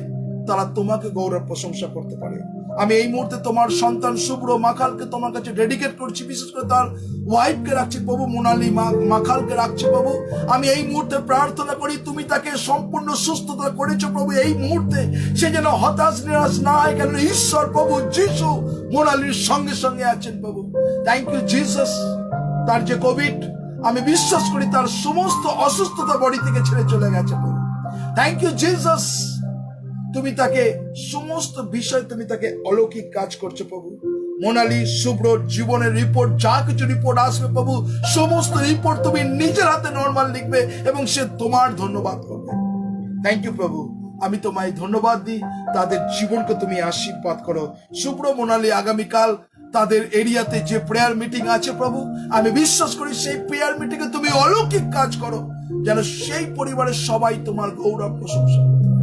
তারা তোমাকে গৌরব প্রশংসা করতে পারে। আমি এই মুহূর্তে তোমার সন্তান শুভ্র মাখালকে তোমার কাছে ডেডিকেট করছি। বিশেষ করে তার ওয়াইফকে রাখছি প্রভু, মোনালি মাখালকে রাখছি প্রভু। আমি এই মুহূর্তে প্রার্থনা করি, তুমি তাকে সম্পূর্ণ সুস্থতা করেছো প্রভু। এই মুহূর্তে সে যেন হতাশ নিরাশ না হয়, কেন ঈশ্বর প্রভু যিশু মোনালির সঙ্গে সঙ্গে আছেন প্রভু। Thank you Jesus. তার যে কোভিড, আমি বিশ্বাস করি তার সমস্ত অসুস্থতা বডি থেকে ছেড়ে চলে গেছে প্রভু। Thank you Jesus. তুমি তাকে সমস্ত বিষয়, তুমি তাকে অলৌকিক কাজ করছো প্রভু। মোনালি শুভ্র জীবনের রিপোর্ট, যা কিছু রিপোর্ট আসবে প্রভু, সমস্ত রিপোর্ট তুমি নিজের হাতে নরমাল লিখবে এবং সে তোমার ধন্যবাদ করবে। থ্যাংক ইউ প্রভু। আমি তোমায় ধন্যবাদ দিই। তাদের জীবনকে তুমি আশীর্বাদ করো। শুভ্র মোনালি আগামীকাল তাদের এরিয়াতে যে প্রেয়ার মিটিং আছে প্রভু, আমি বিশ্বাস করি সেই প্রেয়ার মিটিং এ তুমি অলৌকিক কাজ করো, যেন সেই পরিবারের সবাই তোমার গৌরব প্রশংসা করতে পারে।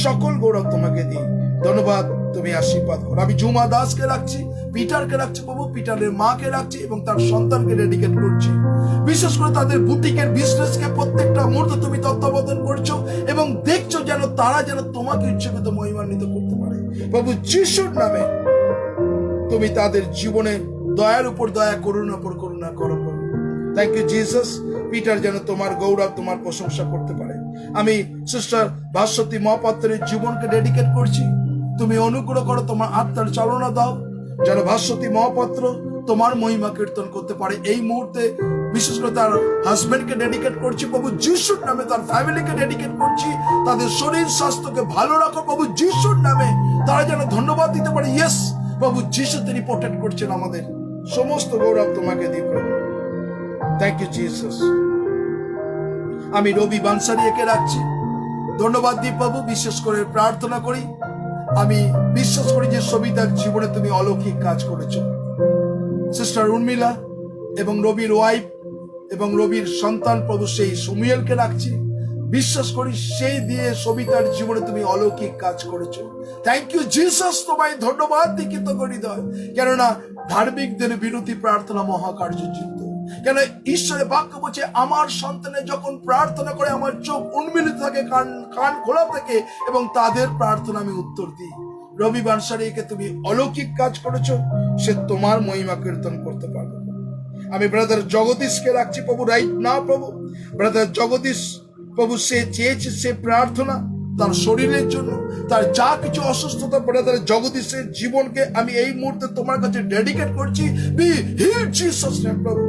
সকল গৌরব তোমাকে দিই। ধন্যবাদ, তুমি আশীর্বাদ করো। আমি ঝুমা দাসকে রাখছি, পিটারকে রাখছি প্রভু, পিটারের মাকে রাখছি এবং তার সন্তানকে ডেডিকেট করছি। বিশেষ করে তাদের বুটিকের বিজনেসকে প্রত্যেকটা মুহূর্তে তুমি তত্ত্বাবধান করছো এবং দেখছো যেন তারা যেন তোমাকে উৎসর্গিত মহিমান্বিত করতে পারে প্রভু যিশুর নামে। তুমি তাদের জীবনে দয়ার উপর দয়া, করুণার উপর করুণা করো প্রভু। Thank you Jesus. পিটার যেন তোমার গৌরব, তোমার প্রশংসা করতে পারে। আমি সিস্টার ভাস্বতী মহাপাত্রের জীবনকে ডেডিকেট করছি। তুমি অনুগ্রহ করো, তোমার আত্মার চালনা দাও, যেন ভাস্বতী মহাপাত্র তোমার মহিমা কীর্তন করতে পারে। এই মুহূর্তে বিশেষ করে তার হাজবেন্ডকে ডেডিকেট করছি প্রভু যিশুর নামে। তার ফ্যামিলিকে ডেডিকেট করছি। তাদের শরীর স্বাস্থ্যকে ভালো রাখো প্রভু যিশুর নামে। তারা যেন ধন্যবাদ দিতে পারে, ইয়েস প্রভু যিশু তিনি প্রোটেক্ট করছেন আমাদের। সমস্ত গৌরব তোমাকে দিই প্রভু। Thank you Jesus. আমি রবি বানসারিয়াকে রাখছি। ধন্যবাদ দিই প্রভু। বিশেষ করে প্রার্থনা করি, আমি বিশ্বাস করি যে সবিতার জীবনে তুমি অলৌকিক কাজ করেছো। সিস্টার উর্মিলা এবং রবির ওয়াইফ এবং রবির সন্তান প্রভু সেই সুমিয়েলকে রাখছি। বিশ্বাস করি সেই দিয়ে সবিতার জীবনে তুমি অলৌকিক কাজ করেছো। থ্যাংক ইউ জিসাস, তোমায় ধন্যবাদ দিই কৃতজ্ঞ। কেননা ধার্মিকদের বিরতি প্রার্থনা মহাকার্যযুক্ত। কেন ঈশ্বরের বাক্য বলছে, আমার সন্তানের যখন প্রার্থনা করে আমার চোখ উন্মিলিত থাকে, কান খোলা থাকে এবং তাদের প্রার্থনা আমি উত্তর দিই। রবি বানসারীকে তুমি অলৌকিক কাজ করেছো, সে তোমার মহিমা কীর্তন করতে পারবে। আমি ব্রাদার জগদীশকে রাখছি প্রভু রাইট না প্রভু। ব্রাদার জগদীশ প্রভু সে চেয়েছে, সে প্রার্থনা তার শরীরের জন্য, তার যা কিছু অসুস্থতা, ব্রাদার জগদীশের জীবনকে আমি এই মুহূর্তে তোমার কাছে ডেডিকেট করছি। বি হিলড জিসাস নেম প্রভু।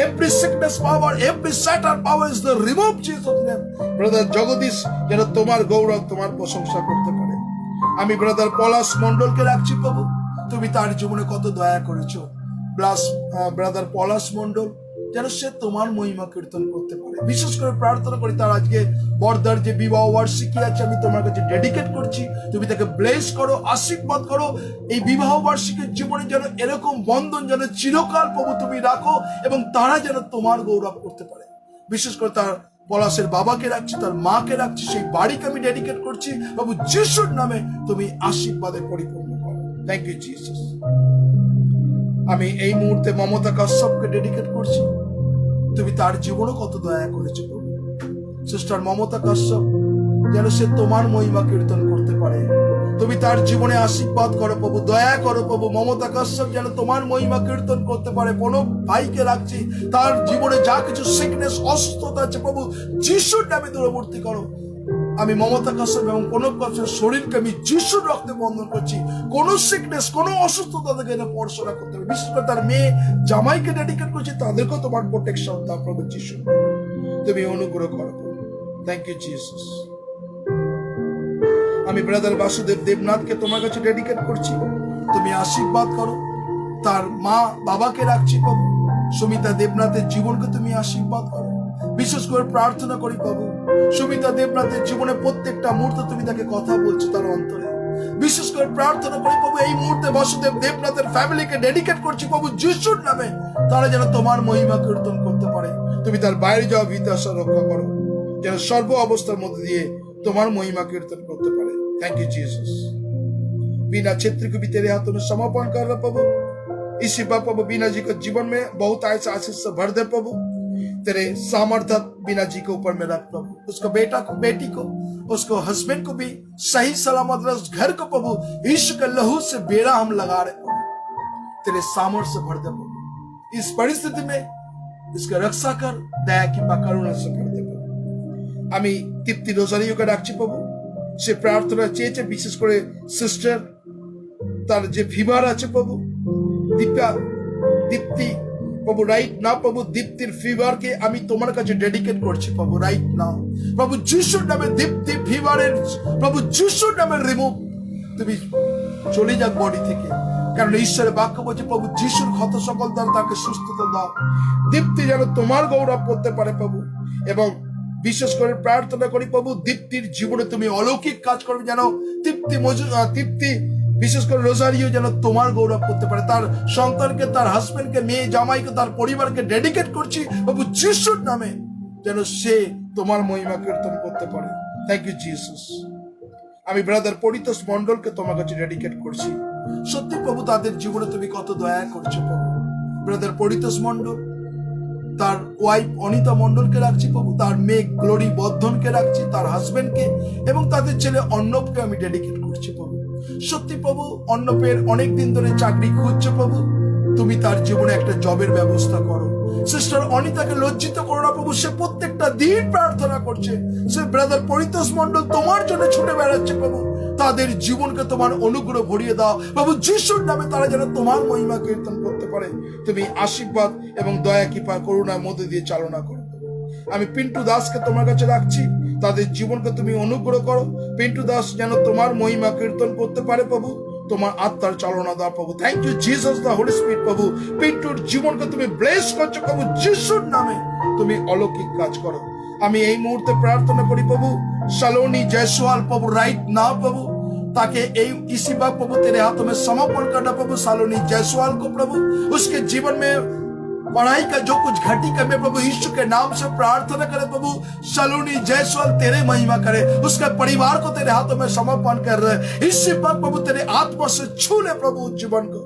Every sickness power, every Satan power is the remove Jesus name. Brother Jagadish যেন তোমার গৌরব, তোমার প্রশংসা করতে পারে। আমি ব্রাদার পলাশ মন্ডলকে রাখছি প্রভু, তুমি তার জীবনে কত দয়া করেছো। ব্রাদার পলাশ মন্ডল যেন সে তোমার মহিমা কীর্তন করতে পারে। বিশেষ করে প্রার্থনা করি তার আজকে বর্দার যে বিবাহ বার্ষিকী আছে, আমি তোমার কাছে ডেডিকেট করছি। তুমি তাকে ব্লেস করো, আশীর্বাদ করো। এই বিবাহ বার্ষিকীর জীবনে যেন এরকম বন্ধন যেন চিরকাল প্রভু তুমি রাখো এবং তারা যেন তোমার গৌরব করতে পারে। বিশেষ করে তার পলাশের বাবাকে রাখছি, তার মাকে রাখছি, সেই বাড়িকে আমি ডেডিকেট করছি। প্রভু যিশুর নামে তুমি আশীর্বাদে পরিপূর্ণ করো। Thank you Jesus. আমি এই মুহূর্তে মমতা কাশ্যপকে ডেডিকেট করছি। তুমি তার জীবনও কত দয়া করেছো প্রভু। সিস্টার মমতা কাশ্যপ যেন সে তোমার মহিমা কীর্তন করতে পারে। তুমি তার জীবনে আশীর্বাদ করো প্রভু, দয়া করো প্রভু। মমতা কাশ্যপ যেন তোমার মহিমা কীর্তন করতে পারে। প্রণব ভাইকে রাখছি, তার জীবনে যা কিছু সিকনেস, অসুস্থতা আছে প্রভু যিশুর নামে দূরবর্তী করো। আমি মমতা কাশ্যপ এবং প্রণব কাশ্যপের শরীরকে আমি যিশুর রক্তে বন্ধন করছি। কোন সিকনেস, কোন অসুস্থতা থেকে এনে পড়াশোনা করতে হবে। বিশেষ করে তার মেয়ে জামাইকে ডেডিকেট করছি, তাদেরকেও তোমার প্রোটেকশন দাও প্রভু যিশু। তুমি অনুগ্রহ করো প্রভু। Thank you Jesus. আমি ব্রাদার বাসুদেব দেবনাথকে তোমার কাছে ডেডিকেট করছি, তুমি আশীর্বাদ করো। তার মা বাবাকে রাখছি প্রভু। সুমিতা দেবনাথের জীবনকে তুমি আশীর্বাদ করো। বিশেষ করে প্রার্থনা করি প্রভু, সুমিতা দেবনাথের জীবনে প্রত্যেকটা মুহূর্তে তুমি তাকে কথা বলছো তার অন্তরে। বিশেষ করে প্রার্থনা করি প্রভু, এই মুহূর্তে বাসুদেব দেবনাথের ফ্যামিলিকে ডেডিকেট করছি প্রভু যিশুর নামে, তারা যেন তোমার মহিমা কীর্তন করতে পারে। তুমি তার বাইরে যাওয়া বিদ্যাশা রক্ষা করো, যেন সর্ব অবস্থার মধ্যে দিয়ে তোমার মহিমা কীর্তন করতে পারে। Thank you Jesus. बीना क्षेत्र को भी तेरे हाथों में समर्पण कर रहा प्रभु। इसी बात प्रभु बीना जी को जीवन में बहुत ऐसा आशीष से भर दे प्रभु। तेरे सामर्थ्य बीना जी के ऊपर में रख प्रभु। उसको बेटा को, बेटी को, उसको हस्बैंड को भी सही सलामत रख। उस घर को प्रभु यीशु के लहू से बेड़ा हम लगा रहे प्रभु, तेरे सामर्थ्य से भर दे प्रभु। इस परिस्थिति में इसका रक्षा कर, दया की करुणा से कर दे प्रभु। আমি তৃপ্তি রোজারিওকে রাখছি প্রভু। সে প্রার্থনা চেয়েছে, বিশেষ করে সিস্টার তার যে ফিভার আছে প্রভু, দীপ্তি প্রভু রাইট না প্রভু, দীপ্তির ফিভারকে আমি তোমার কাছে ডেডিকেট করছি প্রভু রাইট নাও। প্রভু যিশুর নামে দীপ্তি ফিভারের প্রভু যিশুর নামে রিমুভ, তুমি চলে যাক বডি থেকে। কারণ ঈশ্বরের বাক্য বলছে প্রভু যিশুর ক্ষত সকল দ্বারা তাকে সুস্থতা দাও। দীপ্তি যেন তোমার গৌরব করতে পারে প্রভু। এবং বিশেষ করে প্রার্থনা করি প্রভু দীপ্তির জীবনে তুমি অলৌকিক কাজ করবে, যেন তৃপ্তি বিশেষ করে রোজারিও যেন তোমার গৌরব করতে পারে। তার সন্তানকে, তার হাজবেন্ডকে, মেয়ে জামাইকে, তার পরিবারকে ডেডিকেট করছি প্রভু যিশুর নামে, যেন সে তোমার মহিমা কীর্তন করতে পারে। Thank you Jesus. আমি ব্রাদার পরিতোষ মন্ডলকে তোমার কাছে ডেডিকেট করছি। সত্যি প্রভু তাদের জীবনে তুমি কত দয়া করছো প্রভু। ব্রাদার পরিতোষ মন্ডল, তার ওয়াইফ অনিতা মন্ডলকে রাখছি প্রভু, তার মেয়ে গ্লোরি বর্ধনকে রাখছি, তার হাজবেন্ডকে এবং তাদের ছেলে অর্ণবকে আমি ডেডিকেট করছি প্রভু। সত্যি প্রভু অর্ণবের অনেকদিন ধরে চাকরি খুঁজছে প্রভু, তুমি তার জীবনে একটা জবের ব্যবস্থা করো। সিস্টার অনিতাকে লজ্জিত করো না প্রভু, সে প্রত্যেকটা দিন প্রার্থনা করছে। সে ব্রাদার পরিতোষ মন্ডল তোমার জন্য ছুটে বেড়াচ্ছে প্রভু, তাদের জীবনকে তোমার অনুগ্রহ ভরিয়ে দাও প্রভু যিশুর নামে, তারা যেন তোমার মহিমা কীর্তন করতে পারে। তুমি আশীর্বাদ এবং দয়া কৃপা করুণার মধ্যে দিয়ে চালনা করো। আমি পিন্টু দাসকে তোমার কাছে রাখছি, তাদের জীবনকে তুমি অনুগ্রহ করো। পিন্টু দাস যেন তোমার মহিমা কীর্তন করতে পারে প্রভু, তোমার আত্মার চালনা দাও প্রভু। Thank you Jesus the Holy Spirit প্রভু। পিন্টুর জীবনকে তুমি ব্লেস করছো প্রভু যিশুর নামে, তুমি অলৌকিক কাজ করো। আমি এই মুহূর্তে প্রার্থনা করি প্রভু सलोनी जायसवाल प्रभु राइट नाउ प्रभु, ताकि इसी वक्त प्रभु तेरे हाथों में समर्पण करना प्रभु सलोनी जायसवाल को प्रभु, उसके जीवन में पढ़ाई का जो कुछ घटी कर मैं प्रभु यीशु के नाम से प्रार्थना करे प्रभु सलोनी जायसवाल तेरे महिमा करे, उसके परिवार को तेरे हाथों में समर्पण कर रहे इसी वक्त प्रभु तेरे आत्मा से छू ले प्रभु जीवन को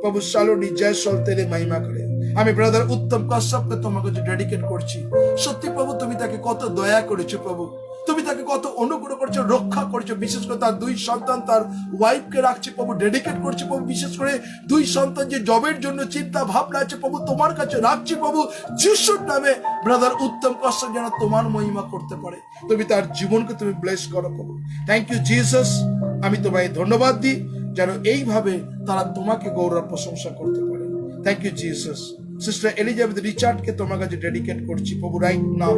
प्रभु सलोनी जायसवाल तेरे महिमा करे। আমি ব্রাদার উত্তম কাশ্যপকে তোমাকে যে ডেডিকেট করছি, সত্যি প্রভু তুমি তাকে কত দয়া করেছো প্রভু, তুমি তাকে কত অনুগ্রহ করেছো, রক্ষা করেছো, বিশেষ করে তার দুই সন্তান তার ওয়াইফকে রাখছি প্রভু, ডেডিকেট করছি প্রভু, বিশেষ করে দুই সন্তান যে জবের জন্য চিন্তা ভাবনা আছে প্রভু তোমার কাছে রাখছি প্রভু যিশুর নামে। ব্রাদার উত্তম কাশ্যপ যেন তোমার মহিমা করতে পারে, তুমি তার জীবনকে তুমি ব্লেস করো প্রভু। থ্যাংক ইউ জিসাস, আমি তোমায় ধন্যবাদ দিই যেন এইভাবে তারা তোমাকে গৌরব প্রশংসা করতে পারে। Thank you Jesus. Sister Elizabeth রিচার্ডকে তোমার কাছে ডেডিকেট করছি প্রভু রাইট নাও।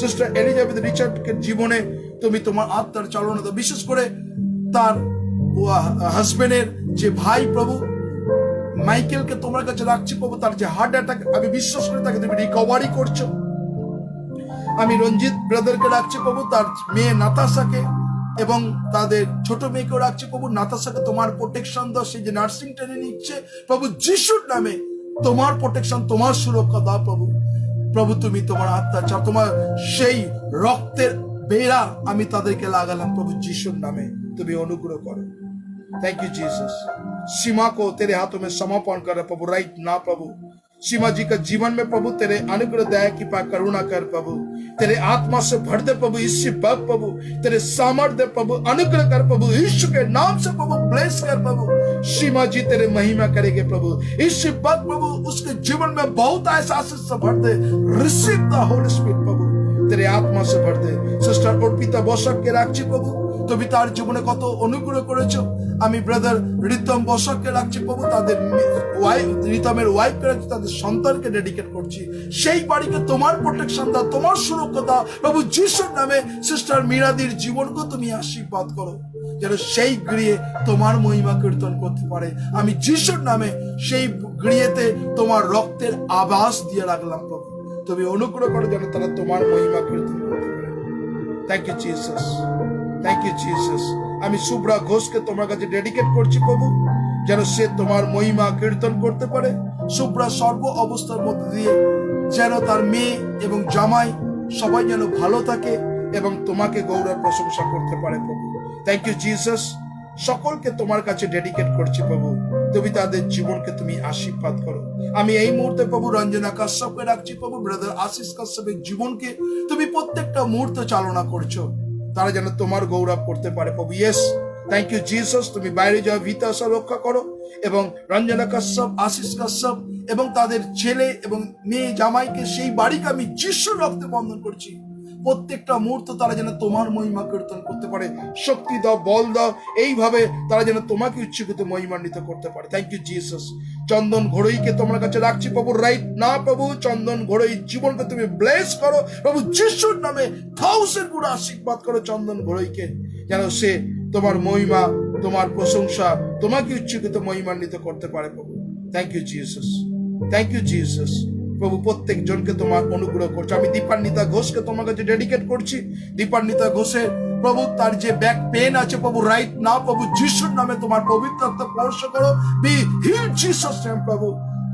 সিস্টার এলিজাবেথ রিচার্ডকে জীবনে তুমি তোমার আত্মার চালনা দাও, বিশেষ করে তার হাজবেন্ডের যে ভাই প্রভু মাইকেলকে তোমার কাছে রাখছি প্রভু, তার যে হার্ট অ্যাটাক আমি বিশ্বাস করি তাকে তুমি রিকভারি করছো। আমি রঞ্জিত ব্রাদারকে রাখছি প্রভু, তার মেয়ে নাতাশাকে এবং তাদের ছোট মেয়েকেও রাখছি প্রভু, নাতাশাকে তোমার প্রোটেকশন দাও, সেই যে নার্সিং ট্রেনিং নিচ্ছে প্রভু যিশুর নামে তোমার প্রোটেকশন তোমার সুরক্ষা দাও প্রভু। প্রভু তুমি তোমার আত্মা চাও, তোমার সেই রক্তের বেড়া আমি তাদেরকে লাগালাম প্রভু যিশুর नामे, তুমি অনুগ্রহ করো। Thank you Jesus. सीमा को तेरे हाथों में समर्पण कर प्रभु राइट ना प्रभु, सीमा जी का जीवन में प्रभु तेरे अनुग्रह दया कृपा करुणा कर प्रभु, तेरे आत्मा से भर दे प्रभु इसी वक्त प्रभु, तेरे सामर्थ्य प्रभु अनुग्रह कर प्रभु यीशु के नाम से प्रभु ब्लेस कर प्रभु। सीमा जी तेरे महिमा करेंगे प्रभु इसी वक्त प्रभु, उसके जीवन में बहुत ऐसा आशीष से भर दे, रिसीव द होली स्पिरिट प्रभु, तेरे आत्मा से भर दे। सिस्टर अर्पिता বসাককে রাখছি প্রভু, তুমি তার জীবনে কত অনুগ্রহ করেছো। আমি ব্রাদার রিতম বসাককে রাখছি প্রভু, তাদের ওয়াইফ রিতমের ওয়াইফকে রাখছি, তাদের সন্তানকে ডেডিকেট করছি, সেই বাড়িকে তোমার প্রোটেকশন দাও, তোমার সুরক্ষা দাও প্রভু যিশুর নামে। সিস্টার মীরাদির জীবনকে তুমি আশীর্বাদ করো যেন সেই গৃহে তোমার মহিমা কীর্তন করতে পারে। আমি যিশুর নামে সেই গৃহেতে তোমার রক্তের আভাস দিয়ে রাখলাম প্রভু, তুমি অনুগ্রহ করো যেন তারা তোমার মহিমা কীর্তন করতে পারে। Thank you Jesus, thank you Jesus. আমি শুভ্রা ঘোষকে তোমার কাছে ডেডিকেট করছি প্রভু, যেন সে তোমার মহিমা কীর্তন করতে পারে। শুভ্রা সর্ব অবস্থার মধ্যে দিয়ে যেন তার মেয়ে এবং জামাই সবাই যেন ভালো থাকে এবং তোমাকে গৌরব প্রশংসা করতে পারে প্রভু। Thank you Jesus. সকলকে তোমার কাছে ডেডিকেট করছি প্রভু, তুমি তাদের জীবনকে তুমি আশীর্বাদ করো। আমি এই মুহূর্তে প্রভু রঞ্জনা কাশ্যপকে রাখছি প্রভু, ব্রাদার আশিস কাশ্যপের জীবনকে তুমি প্রত্যেকটা মুহূর্তে চালনা করছো, তারা যেন তোমার গৌরব করতে পারে প্রভু। Yes, thank you Jesus. তুমি বাইরে যাওয়া ভিতাসা রক্ষা করো এবং রঞ্জনা কাশ্যপ, আশিস কাশ্যপ এবং তাদের ছেলে এবং মেয়ে জামাইকে সেই বাড়িকে আমি যিশুর রক্তে বন্ধন করছি। প্রত্যেকটা মুহূর্ত তারা যেন তোমার মহিমা কীর্তন করতে পারে, শক্তি দাও, বল দাও, এইভাবে তারা যেন তোমাকে উচ্চকিত মহিমান্বিত করতে পারে। Thank you Jesus. চন্দন ঘড়ইকে তোমার কাছে রাখছি প্রভু রাইট না প্রভু, চন্দন ঘড়ই জীবনকে তুমি ব্লেস করো প্রভু যিশুর নামে, 1000 গুণ আশীর্বাদ করো চন্দন ঘড়ইকে, যেন সে তোমার মহিমা, তোমার প্রশংসা, তোমাকে উচ্চকিত মহিমান্বিত করতে পারে প্রভু। Thank you Jesus, thank you Jesus. প্রভু প্রত্যেক জনকে তোমার অনুগ্রহ করছো। আমি দীপান্বিতা ঘোষকে তোমার কাছে ডেডিকেট করছি। দীপান্বিতা ঘোষের প্রভু তার যে ব্যাক পেন আছে প্রভু রাইট না প্রভু যিশুর নামে তোমার পবিত্র আত্মা স্পর্শ করো, বি হিল জিসাস নেম প্রভু।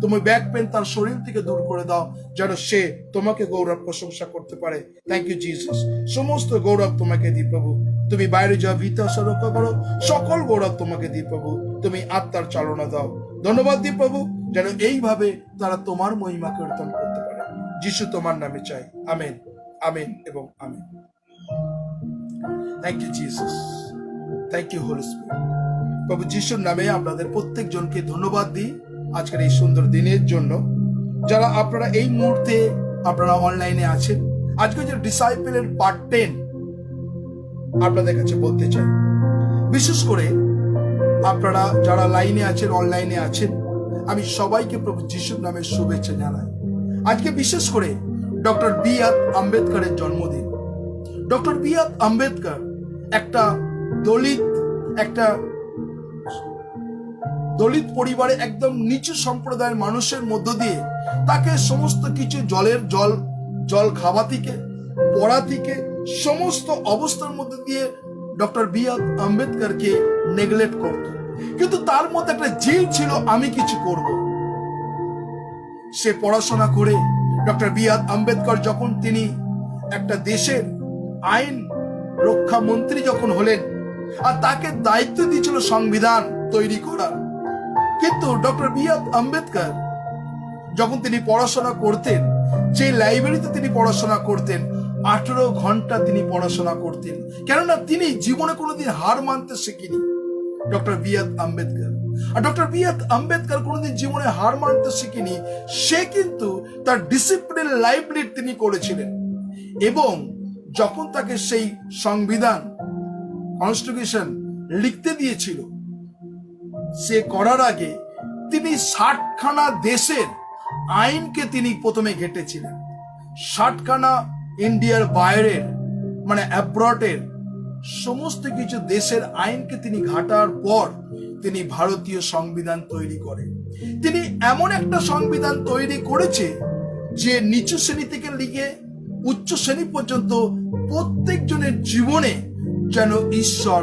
তুমি ব্যাক পেন তার শরীর থেকে দূর করে দাও যেন সে তোমাকে গৌরব প্রশংসা করতে পারে। Thank you Jesus. সমস্ত গৌরব তোমাকে দিই প্রভু, তুমি বাইরে যাও ভিতাসা রক্ষা করো, সকল গৌরব তোমাকে দিই প্রভু, তুমি আত্মার চালনা দাও। ধন্যবাদ দিই প্রভু যেন এইভাবে তারা তোমার মহিমা কীর্তন করতে পারে। যিশু তোমার নামে চাই, আমেন, আমেন এবং amen. Thank you Jesus, thank you Holy Spirit. প্রভু যিশুর নামে আপনাদের প্রত্যেক জনকে ধন্যবাদ দিই আজকের এই সুন্দর দিনের জন্য। যারা আপনারা এই মুহূর্তে আপনারা অনলাইনে আছেন, আজকে যে ডিসাইপেলের পার্ট 10 আপনাদের কাছে বলতে চাই, বিশেষ করে আপনারা যারা লাইনে আছেন, অনলাইনে আছেন, আমি সবাইকে প্রভু যিশুর নামে শুভেচ্ছা জানাই। আজকে বিশেষ করে ডক্টর বি আর আম্বেদকরের জন্মদিন। ডক্টর বি আর আম্বেদকর একটা দলিত পরিবারে একদম নিচু সম্প্রদায়ের মানুষের মধ্য দিয়ে তাকে সমস্ত কিছু জল খাওয়া থেকে, পড়া থেকে, সমস্ত অবস্থার মধ্যে দিয়ে ডক্টর বি আর আম্বেদকরকে নেগলেক্ট করত, কিন্তু তার মধ্যে একটা জিল ছিল, আমি কিছু করব। সে পড়াশোনা করে ডক্টর বি আর আম্বেদকর যখন তিনি একটা দেশের আইন রক্ষা মন্ত্রী যখন হলেন, আর তাকে দায়িত্ব দিয়েছিল সংবিধান তৈরি করার, কিন্তু ডক্টর বি আর আম্বেদকর যখন তিনি পড়াশোনা করতেন, যে লাইব্রেরিতে তিনি পড়াশোনা করতেন, 18 ঘন্টা তিনি পড়াশোনা করতেন, কেননা তিনি জীবনে কোনোদিন হার মানতে শেখেনি ডক্টর বি আর আম্বেদকর। আর ডক্টর বি আর আম্বেদকর কোনোদিন জীবনে হার মানতে শেখেনি, সে কিন্তু তার ডিসিপ্লিন লাইফ লিড তিনি করেছিলেন। এবং যখন তাকে সেই সংবিধান কনস্টিটিউশন লিখতে দিয়েছিল, সে করার আগে তিনি 60খানা দেশের আইনকে তিনি প্রথমে ঘেটেছিলেন। 60খানা ইন্ডিয়ার বাইরের, মানে অ্যাব্রডের সমস্ত কিছু দেশের আইনকে তিনি ঘাটার পর তিনি ভারতীয় সংবিধান তৈরি করেন। তিনি এমন একটা সংবিধান তৈরি করেছে যে নিচু শ্রেণী থেকে লিখে উচ্চ শ্রেণী পর্যন্ত প্রত্যেকজনের জীবনে যেন ঈশ্বর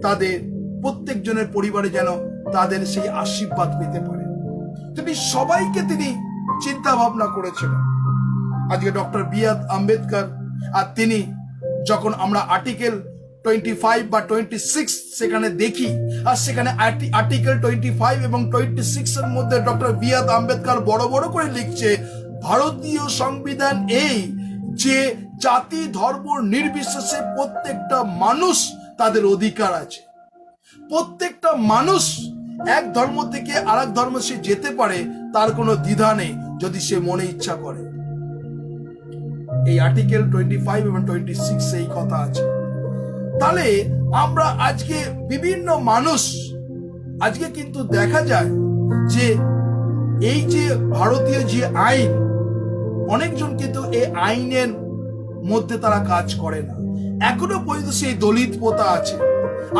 তাদের প্রত্যেকজনের পরিবারে যেন তাদের সেই আশীর্বাদ পেতে পারে। তিনি সবাইকে তিনি চিন্তা ভাবনা করেছিলেন। আজকে ডক্টর বি আর আম্বেদকর, আর তিনি যখন আমরা আর্টিকেল 25 বা 26 সেখানে দেখি, আর সেখানে আর্টিকেল 25 এবং 26 এর মধ্যে ডক্টর বি আর আম্বেদকর বড় বড় করে লিখছে, ভারতীয় সংবিধান এই যে জাতি ধর্ম নির্বিশেষে প্রত্যেকটা মানুষ তাদের অধিকার আছে, প্রত্যেকটা মানুষ এক ধর্ম থেকে আরেক ধর্ম সে যেতে পারে, তার কোনো দ্বিধা নেই যদি সে মনে ইচ্ছা করে। এই আর্টিকেল 25 এবং 26 এই কথা আছে। তাহলে আমরা আজকে বিভিন্ন মানুষ, আজকে কিন্তু দেখা যায় যে এই যে ভারতীয় যে আইন, অনেকজন কিন্তু এই আইনের মধ্যে তারা কাজ করে না। এখনো পর্যন্ত সেই দলিত প্রথা আছে।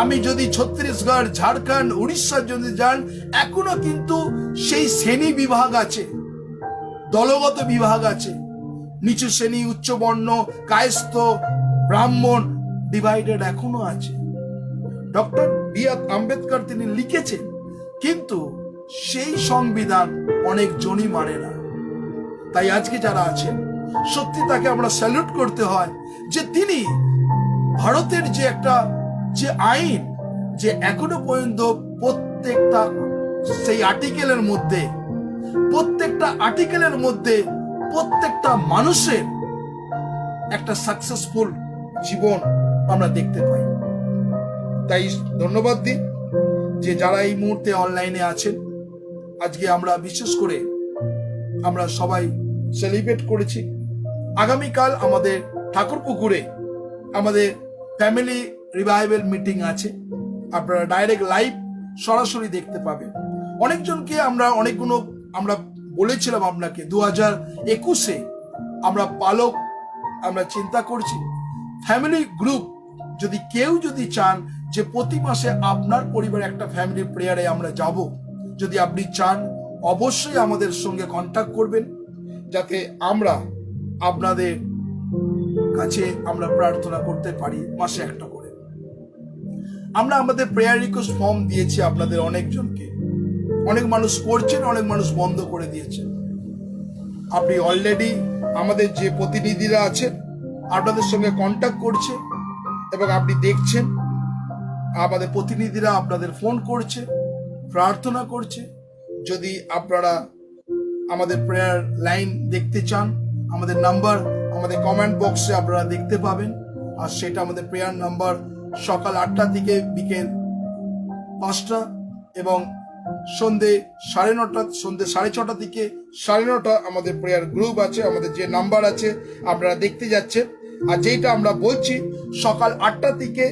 আমি যদি ছত্তিশগড়, ঝাড়খণ্ড, উড়িষ্যার যদি যান, এখনো কিন্তু সেই শ্রেণী বিভাগ আছে, দলগত বিভাগ আছে, নিচু শ্রেণী, উচ্চ বর্ণ, কায়স্থ, ব্রাহ্মণ ডিভাইডেড এখনো আছে। ডক্টর বি আর আম্বেদকর তিনি লিখেছেন, কিন্তু সেই সংবিধান অনেক জনই মানে না। তাই আজকে যারা আছেন, সত্যি তাকে আমরা স্যালুট করতে হয় যে তিনি ভারতের যে একটা যে আইন, যে এখনো পর্যন্ত প্রত্যেকটা সেই আর্টিকেলের মধ্যে, প্রত্যেকটা আর্টিকেলের মধ্যে প্রত্যেকটা মানুষের একটা সাকসেসফুল জীবন আমরা দেখতে পাই। তাই ধন্যবাদ দিই যে যারা এই মুহূর্তে অনলাইনে আছেন। আজকে আমরা বিশেষ করে আমরা সবাই সেলিব্রেট করেছি। আগামীকাল আমাদের ঠাকুরপুকুরে আমাদের ফ্যামিলি রিভাইভাল মিটিং আছে, আপনারা ডাইরেক্ট লাইভ সরাসরি দেখতে পাবেন। অনেকজনকে অনেকগুলো আমরা বলেছিলাম আপনাকে 2021-এ আমরা পালক আমরা চিন্তা করছি। ফ্যামিলি গ্রুপ যদি কেউ যদি চান যে প্রতি মাসে আপনার পরিবারে একটা ফ্যামিলি প্রেয়ারে আমরা যাব, যদি আপনি চান অবশ্যই আমাদের সঙ্গে কন্ট্যাক্ট করবেন, যাতে আমরা আপনাদের কাছে আমরা প্রার্থনা করতে পারি মাসে একটা করে। আমরা আমাদের প্রেয়ার রিকোয়েস্ট ফর্ম দিয়েছি আপনাদের অনেকজনকে, অনেক মানুষ করছেন, অনেক মানুষ বন্ধ করে দিয়েছেন। আপনি অলরেডি আমাদের যে প্রতিনিধিরা আছেন আপনাদের সঙ্গে কন্ট্যাক্ট করছে এবং আপনি দেখছেন আমাদের প্রতিনিধিরা আপনাদের ফোন করছে, প্রার্থনা করছে। যদি আপনারা আমাদের প্রেয়ার লাইন দেখতে চান, আমাদের নাম্বার আমাদের কমেন্ট বক্সে আপনারা দেখতে পাবেন। আর সেটা আমাদের প্রেয়ার নাম্বার সকাল 8টা থেকে বিকেল 5টা এবং সন্ধে 9:30, সন্ধে 6:30 থেকে 9:30 আমাদের প্রেয়ার গ্রুপ আছে। আমাদের যে নাম্বার আছে আপনারা দেখতে যাচ্ছেন। আর যেটা আমরা বলছি সকাল 8টা থেকে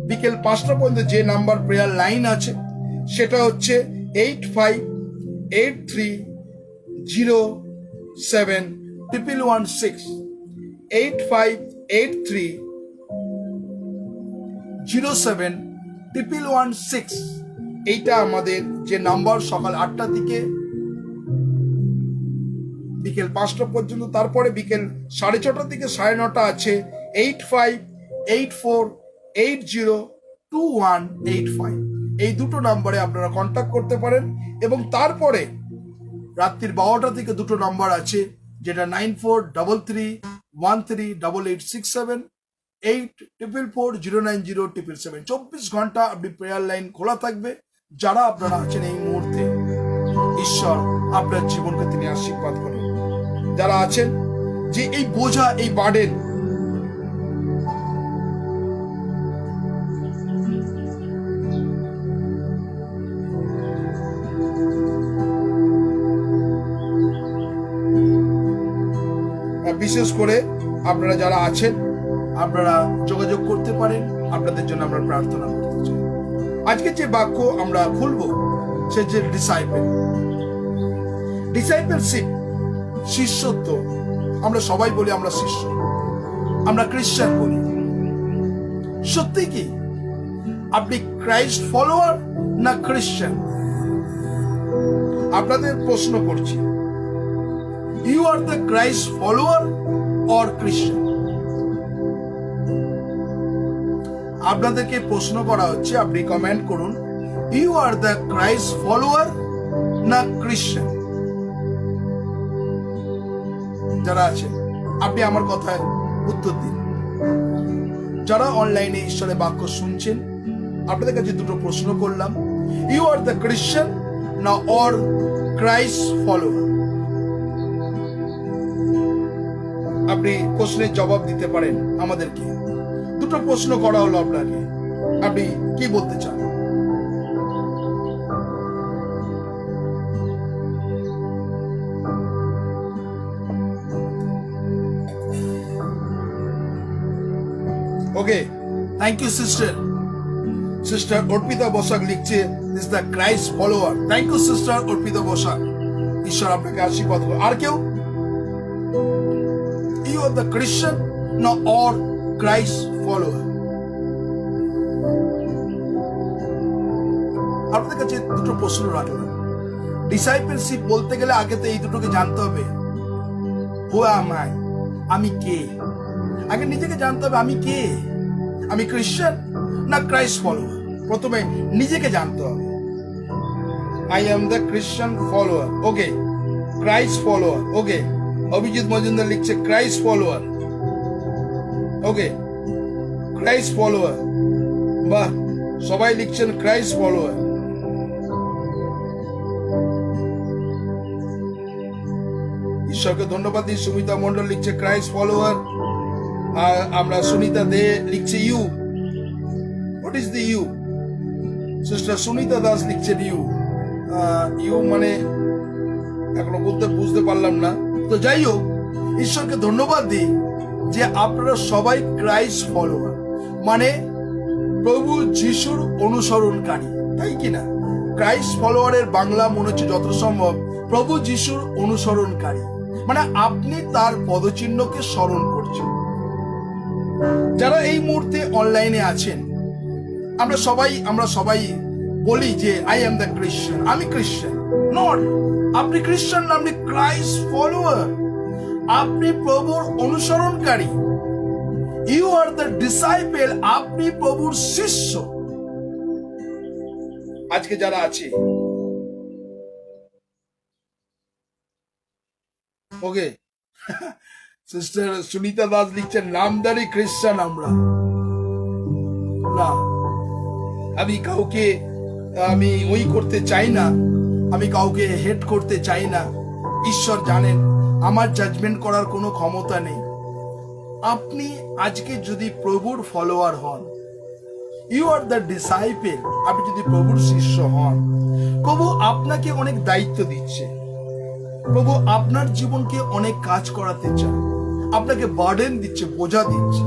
বিকেল 5টা পর্যন্ত যে নাম্বার প্রেয়ার লাইন আছে সেটা হচ্ছে 8583071116, 8583071116। এইটা আমাদের যে নাম্বার সকাল 8টা থেকে বিকেল 5টা পর্যন্ত। তারপরে বিকেল 6:30 থেকে 9:30 আছে 8584802185, এই দুটো নম্বরে আপনারা কন্ট্যাক্ট করতে পারেন। এবং তারপরে রাত্রির 12টা থেকে দুটো নাম্বার আছে, যেটা 9433138867, 84409077। 24 ঘন্টা আপনি প্রেয়ার লাইন খোলা থাকবে। যারা আপনারা আছেন এই মুহূর্তে, ঈশ্বর আপনার জীবনকে তিনি আশীর্বাদ করেন। যারা আছেন যে এই বোঝা, এই বার্ডেন, বিশেষ করে আপনারা যারা আছেন, আপনারা যোগাযোগ করতে পারেন। আপনাদের জন্য আমরা প্রার্থনা করতে চাই। আজকে যে বাক্য আমরা খুলবো সে যে ডিসাইপলশিপ, শিষ্যত্ব। আমরা সবাই বলি আমরা শিষ্য, আমরা খ্রিস্টান বলি। সত্যি কি আপনি ক্রাইস্ট ফলোয়ার না খ্রিস্টান? আপনাদের প্রশ্ন করছি, you are the Christ follower or খ্রিস্টান? আপনাদেরকে প্রশ্ন করা হচ্ছে, আপনি কমেন্ট করুন, you are the Christ follower না খ্রিস্টান? যারা আছেন আপনি আমার কথায় উত্তর দিন। যারা অনলাইনে ঈশ্বরের বাক্য শুনছেন, আপনাদের কাছে দুটো প্রশ্ন করলাম, ইউ আর দ্য খ্রিস্টান না অর ক্রাইস্ট ফলোয়ার? আপনি প্রশ্নের জবাব দিতে পারেন আমাদেরকে। দুটো প্রশ্ন করা হলো আপনাকে, আপনি কি বলতে চান? Okay, thank you sister. Sister Arpita Basak লিখছে, is the Christ follower. Thank you sister Arpita Basak, ঈশ্বর আপনাকে আশীর্বাদ করুন। আর কেউ? You are the Christian no or Christ follower? আপনাদের কাছে দুটো প্রশ্ন রাখলাম। ডিসাইপলশিপ বলতে গেলে আগে তো এই দুটোকে জানতে হবে। হু অ্যাম আই? আমি কে? আগে নিজেকে জানতে হবে আমি কে। আমি খ্রিস্টান না ক্রাইস্ট ফলোয়ার? প্রথমে নিজেকে জানতে হবে। আই অ্যাম দ্য খ্রিস্টান ফলোয়ার। ওকে, ক্রাইস্ট ফলোয়ার। ওকে, অভিজিৎ মজুমদার লিখছে ক্রাইস্ট ফলোয়ার। ওকে, ক্রাইস্ট ফলোয়ার। বাহ, সবাই লিখছেন ক্রাইস্ট ফলোয়ার। ঈশ্বরকে ধন্যবাদ দিই। সুমিতা মন্ডল লিখছে ক্রাইস্ট ফলোয়ার। আর আমরা সুনিতা দে লিখছে U. What is the U? Sister Sunita Das লিখছেন ইউ। ইউ মানে এখনো বুঝতে পারলাম না। তো যাই হোক, ঈশ্বরকে ধন্যবাদ দিই যে আপনারা সবাই ক্রাইস্ট ফলোয়ার, মানে প্রভু যিশুর অনুসরণকারী, তাই কিনা? ক্রাইস্ট ফলোয়ারের বাংলা মনে হচ্ছে যত সম্ভব প্রভু যিশুর অনুসরণকারী, মানে আপনি তার পদচিহ্নকে স্মরণ করছেন। যারা এই মুহূর্তে অনলাইনে আছেন, আমরা সবাই বলি যে আই এম দ্য খ্রিস্টান, আমি খ্রিস্টান। নট, আপনি খ্রিস্টান না, আপনি ক্রাইস্ট ফলোয়ার, আপনি প্রভুর অনুসরণকারী। ইউ আর দ্য ডিসাইপল, আপনি প্রভুর শিষ্য। আজকে যারা আছে, ওকে, সিস্টার সুনিতা দাস লিখছেন নামদারি খ্রিস্টান আমরা না। আমি ওই করতে চাই না, আমি কাউকে হেট করতে চাই না। ঈশ্বর জানেন আমার জাজমেন্ট করার কোনো ক্ষমতা নেই। আপনি আজকে যদি প্রভুর ফলোয়ার হন, ইউ আর দ্য ডিসাইপল, আপনি যদি প্রভুর শিষ্য হন, প্রভু আপনাকে অনেক দায়িত্ব দিচ্ছে। প্রভু আপনার জীবনকে অনেক কাজ করাতে চান, আপনাকে বার্ডেন দিচ্ছে, বোঝা দিচ্ছে।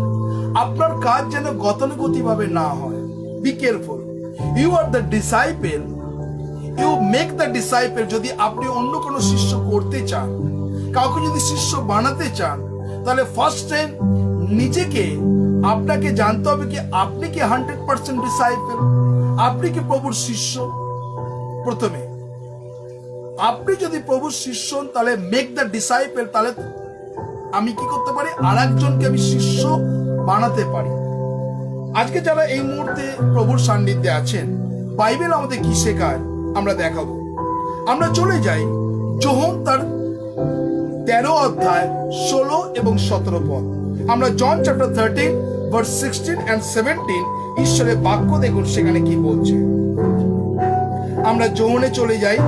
আপনার কাজ যেন গতানুগতিক না হয়। Be careful. You are the disciple, you make the disciple. যদি আপনি অন্য কোনো শিষ্য করতে চান, কাউকে যদি শিষ্য বানাতে চান, তাহলে ফার্স্ট টাইম নিজেকে আপনাকে জানতে হবে কি আপনি কি 100% ডিসাইপল, আপনি কি প্রভুর শিষ্য। প্রথমে আপনি যদি প্রভুর শিষ্য হন, তাহলে মেক দ্য ডিসাইপল, তাহলে আমি কি করতে পারি, আর একজনকে আমি শিষ্য বানাতে পারি। আজকে যারা এই মুহূর্তে প্রভুর সান্নিধ্যে আছেন, বাইবেল আমাদের কি শেখায় আমরা দেখাবো। আমরা চলে যাই যোহন তার 13 অধ্যায় 16 এবং 17 পদ। আমরা জন চ্যাপ্টার 13 ভার্স 16 এন্ড 17 ঈশ্বরের বাক্য দেখুন সেখানে কি বলছে। আমরা যোহনে চলে যাই,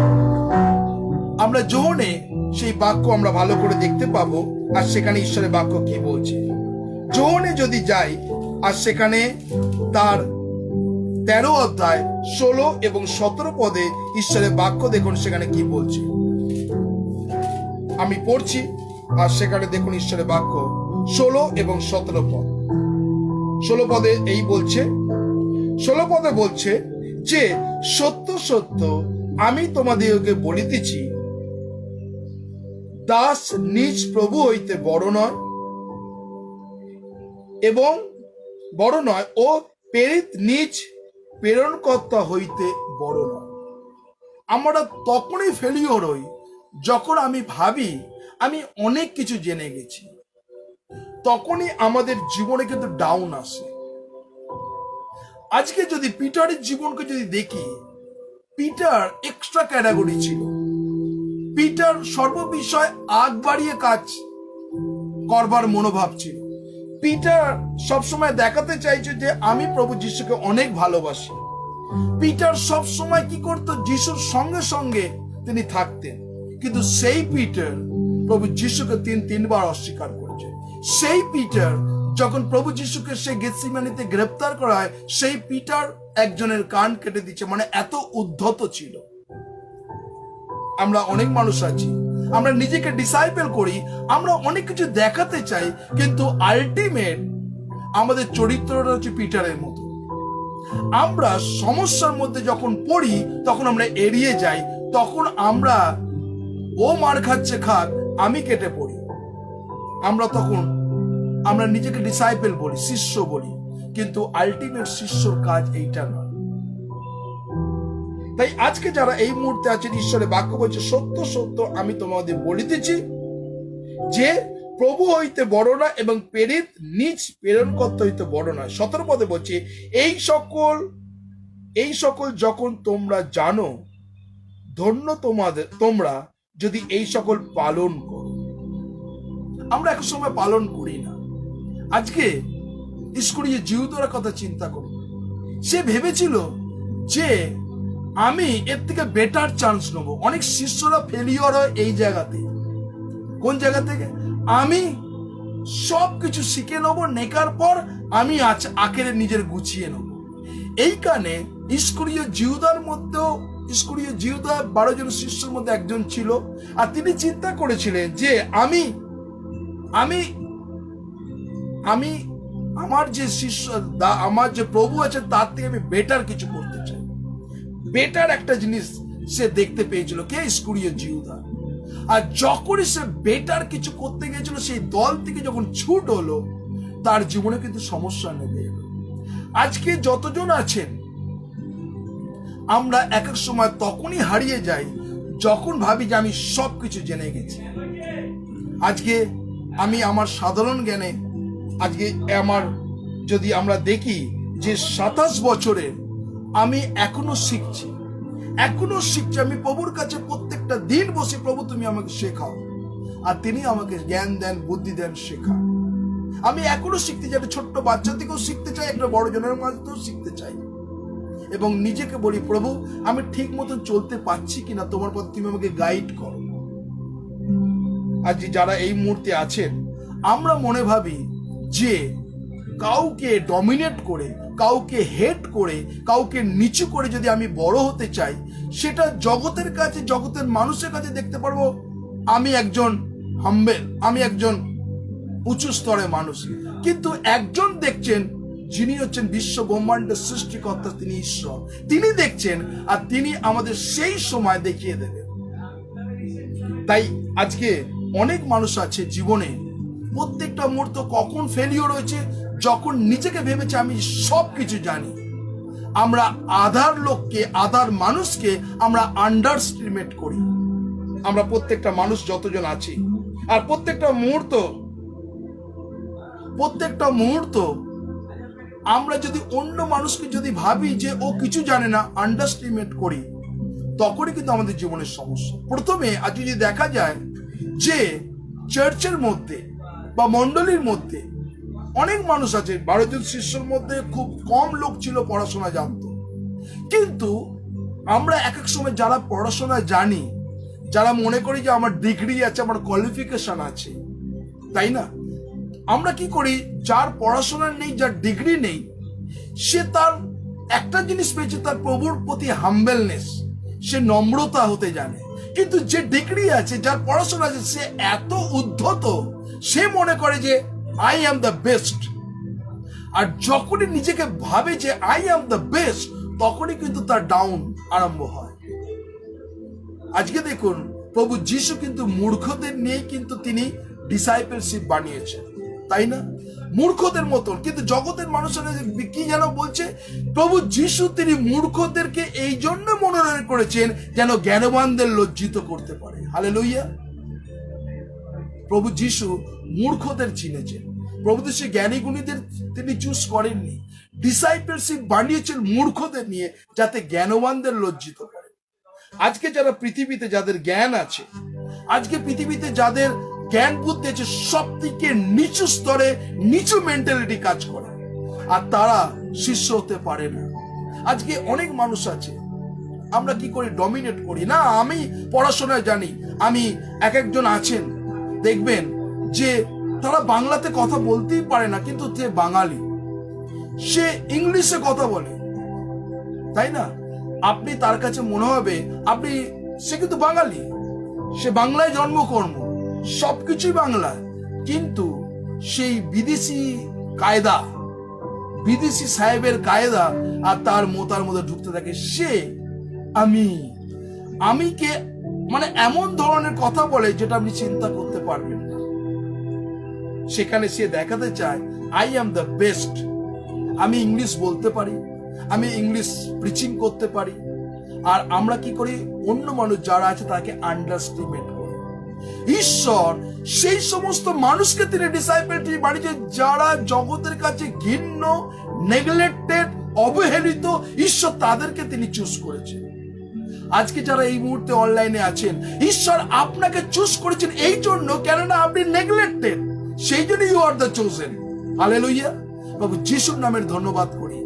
আমরা যোহনে সেই বাক্য আমরা ভালো করে দেখতে পাবো, আর সেখানে ঈশ্বরের বাক্য কি বলছে। যোহনে যদি যাই, আর সেখানে তার 13 অধ্যায় 16 এবং 17 পদে ঈশ্বরের বাক্য দেখুন সেখানে কি বলছে। আমি পড়ছি, আর সেখানে দেখুন ঈশ্বরের বাক্য 16 এবং 17 পদ। 16 পদে এই বলছে, 16 পদে বলছে যে সত্য সত্য আমি তোমাদিগকে বলিতেছি, দাস নিজ প্রভু হইতে বড় নয়, এবং বড় নয়, ও প্রেরিত নিজ প্রেরণকর্তা হইতে বড় নয়। আমরা তখনই ফেলিওর হই যখন আমি ভাবি আমি অনেক কিছু জেনে গেছি, তখনই আমাদের জীবনে কিন্তু ডাউন আসে। আজকে যদি পিটারের জীবনকে যদি দেখি, পিটার এক্সট্রা ক্যাটাগরি ছিল। পিটার সর্ববিষয় আগ বাড়িয়ে কাজ করবার মনোভাব ছিল। পিটার সবসময় দেখাতে চাইছে যে আমি প্রভু যিশুকে অনেক ভালোবাসি। পিটার সবসময় কি করত, যিশুর সঙ্গে সঙ্গে তিনি থাকতেন, কিন্তু সেই পিটার প্রভু যিশুকে তিনবার অস্বীকার করেছে। সেই পিটার যখন প্রভু যিশুকে সে গেতসেমানিতে গ্রেফতার করা হয়, সেই পিটার একজনের কান কেটে দিচ্ছে, মানে এত উদ্ধত ছিল। আমরা অনেক মানুষ আছি, আমরা নিজেকে ডিসাইপল করি, আমরা অনেক কিছু দেখাতে চাই, কিন্তু আলটিমেট আমাদের চরিত্রটা হচ্ছে পিটারের মতো। আমরা সমস্যার মধ্যে যখন পড়ি তখন আমরা এড়িয়ে যাই, তখন আমরা ও মার খাচ্ছে খাক, আমি কেটে পড়ি। আমরা নিজেকে ডিসাইপল বলি, শিষ্য বলি, কিন্তু আলটিমেট শিষ্যর কাজ এইটা নয়। তাই আজকে যারা এই মুহূর্তে আছেন, ঈশ্বরের বাক্য বলছে সত্য সত্য আমি তোমাদের বলিতেছি যে প্রভু হইতে বড় না, এবং প্রেরিত নিজ প্রেরণকর্তা হইতে বড় নয়। 17 পদে বলছে এই সকল যখন তোমরা জানো, ধন্য তোমরা যদি এই সকল পালন করো। আমরা এক সময় পালন করি না। আজকে ইস্কুরিয়ে জিহুদার কথা চিন্তা করো। সে ভেবেছিল যে আমি এর থেকে বেটার চান্স নেবো। অনেক শিষ্যরা ফেলিওর হয় এই জায়গাতে। কোন জায়গা থেকে? আমি সবকিছু শিখে নেবো, নেকার পর আমি আখেরে নিজের গুছিয়ে নেবো। এই কারণে ইস্কুরিয়ে জিহুদার মধ্যেও, ইস্কুরিয়ে জিহুদা 12 জন শিষ্যের মধ্যে একজন ছিল, আর তিনি চিন্তা করেছিলেন যে আমি আমার যে শিষ্য, আমার যে প্রভু আছে তার থেকে আমি বেটার কিছু করতে চাই। বেটার একটা জিনিস সে দেখতে পেয়েছিল, কে? ইস্কুরিয়ে জিহুদা। আর যখনই সে বেটার কিছু করতে গেছিল, সেই দল থেকে যখন ছুট হলো, তার জীবনে কিন্তু সমস্যা নেমে এলো। আজকে যতজন আছেন, আমরা এক এক সময় তখনই হারিয়ে যাই যখন ভাবি যে আমি সবকিছু জেনে গেছি। আজকে আমি আমার সাধারণ জ্ঞানে, আজকে যদি আমরা দেখি যে 27 বছরের আমি এখনো শিখছি। আমি প্রভুর কাছে প্রত্যেকটা দিন বসে, প্রভু তুমি আমাকে শেখাও, আর তিনি আমাকে জ্ঞান দেন, বুদ্ধি দেন, শেখান। আমি এখনো শিখতে চাই, একটা ছোট্ট বাচ্চা থেকেও শিখতে চাই, একটা বড় জনের মাঝেও শিখতে চাই, এবং নিজেকে বলি প্রভু আমি ঠিক মতন চলতে পারছি কিনা, তোমার পথে তুমি আমাকে গাইড করো। আজ যারা এই মুহূর্তে আছেন, আমরা মনে ভাবি যে কাউকে ডমিনেট করে, কাউকে হেট করে, কাউকে নিচু করে যদি আমি বড় হতে চাই, সেটা জগতের কাছে, জগতের মানুষের কাছে দেখতে পারবো আমি একজন হাম্বেল, আমি একজন উঁচু স্তরের মানুষ। কিন্তু একজন দেখছেন যিনি হচ্ছেন বিশ্ব ব্রহ্মাণ্ডের সৃষ্টিকর্তা, তিনি ঈশ্বর, তিনি দেখছেন, আর তিনি আমাদের সেই সময় দেখিয়ে দেবেন। তাই আজকে অনেক মানুষ আছে জীবনে, প্রত্যেকটা মুহূর্ত কখন ফেলিওর হয়েছে, যখন নিজেকে ভেবেছে আমি সবকিছু জানি। আমরা আধার লোককে, আধার মানুষকে আমরা আন্ডারস্টিমেট করি। আমরা প্রত্যেকটা মানুষ যতজন আছি, আর প্রত্যেকটা মুহূর্ত আমরা যদি অন্য মানুষকে যদি ভাবি যে ও কিছু জানে না, আন্ডারস্টিমেট করি, তখনই কিন্তু আমাদের জীবনের সমস্যা। প্রথমে আজ যদি দেখা যায় যে চার্চের মধ্যে বা মণ্ডলীর মধ্যে অনেক মানুষ আছে, 12 জন শিষ্যর মধ্যে খুব কম লোক ছিল পড়াশোনা জানতো, কিন্তু আমরা এক এক সময় যারা পড়াশোনা জানি, যারা মনে করি যে আমার ডিগ্রি আছে, আমার কোয়ালিফিকেশন আছে, তাই না, আমরা কি করি, যার পড়াশোনা নেই, যার ডিগ্রি নেই, সে তার একটা জিনিস পেয়েছে, তার প্রভুর প্রতি হাম্বেলনেস, সে নম্রতা হতে জানে। কিন্তু যে ডিগ্রি আছে, যার পড়াশোনা আছে, সে এত উদ্ধত, সে মনে করে যে আই অ্যাম দ্য বেস্ট। আর যখনই নিজেকে ভাবে যে আই অ্যাম দ্য বেস্ট, তখনই কিন্তু তার ডাউন আরম্ভ হয়। আজকে দেখুন, প্রভু যিশু কিন্তু মূর্খদের নিয়ে কিন্তু তিনি ডিসাইপলশিপ বানিয়েছেন, তাই না, মূর্খদের মতন। কিন্তু জগতের মানুষেরা কি যেন বলছে, প্রভু যিশু তিনি মূর্খদেরকে এই জন্য মনোনয়ন করেছেন যেন জ্ঞানবানদের লজ্জিত করতে পারে। হালেলুইয়া। প্রভু যিশু মূর্খদের চিনেছেন, প্রভু যিশু জ্ঞানী গুণীদের তিনি চুজ করেননি, ডিসাইপলশিপ বানিয়েছেন মূর্খদের নিয়ে যাতে জ্ঞানবানদের লজ্জিত করে। আজকে যারা পৃথিবীতে যাদের জ্ঞান আছে, আজকে পৃথিবীতে যাদের জ্ঞান বুদ্ধি আছে, সব থেকে নিচু স্তরে নিচু মেন্টালিটি কাজ করে, আর তারা শিষ্য হতে পারে না। আজকে অনেক মানুষ আছে, আমরা কি করি, ডমিনেট করি, না আমি পড়াশোনায় জানি, আমি একজন আছেন দেখবেন যে তারা বাংলাতে কথা বলতেই পারে না, কিন্তু সে বাঙালি, সে ইংলিশে কথা বলে, তাই না, আপনি তার কাছে মনে হবে সে কিন্তু বাঙালি, সে বাংলায় জন্মকর্ম, সবকিছুই বাংলা, কিন্তু সেই বিদেশি কায়দা, বিদেশি সাহেবের কায়দা আর তার মোতার মধ্যে ঢুকতে থাকে। সে আমিকে মানে এমন ধরনের কথা বলে যেটা আপনি চিন্তা করতে পারবেন না। সেখানে সে দেখাতে চায় আই অ্যাম দ্য বেস্ট, আমি ইংলিশ বলতে পারি, আমি ইংলিশ প্রিচিং করতে পারি। আর আমরা কি করি, অন্য মানুষ যারা আছে তাকে আন্ডারস্টিমেট করি। ঈশ্বর সেই সমস্ত মানুষকে তিনি ডিসাইপলশিপ বানিয়েছেন যারা জগতের কাছে ঘৃণ্য, নেগলেক্টেড, অবহেলিত। ঈশ্বর তাদেরকে তিনি চুজ করেছেন। আজকে যারা এই মুহূর্তে অনলাইনে আছেন, ঈশ্বর আপনাকে চুজ করেছেন এই জন্য, কেননা আপনি নেগলেক্টেড, সেই জন্য you are the chosen. Hallelujah. প্রভু যিশুর নামের ধন্যবাদ করি।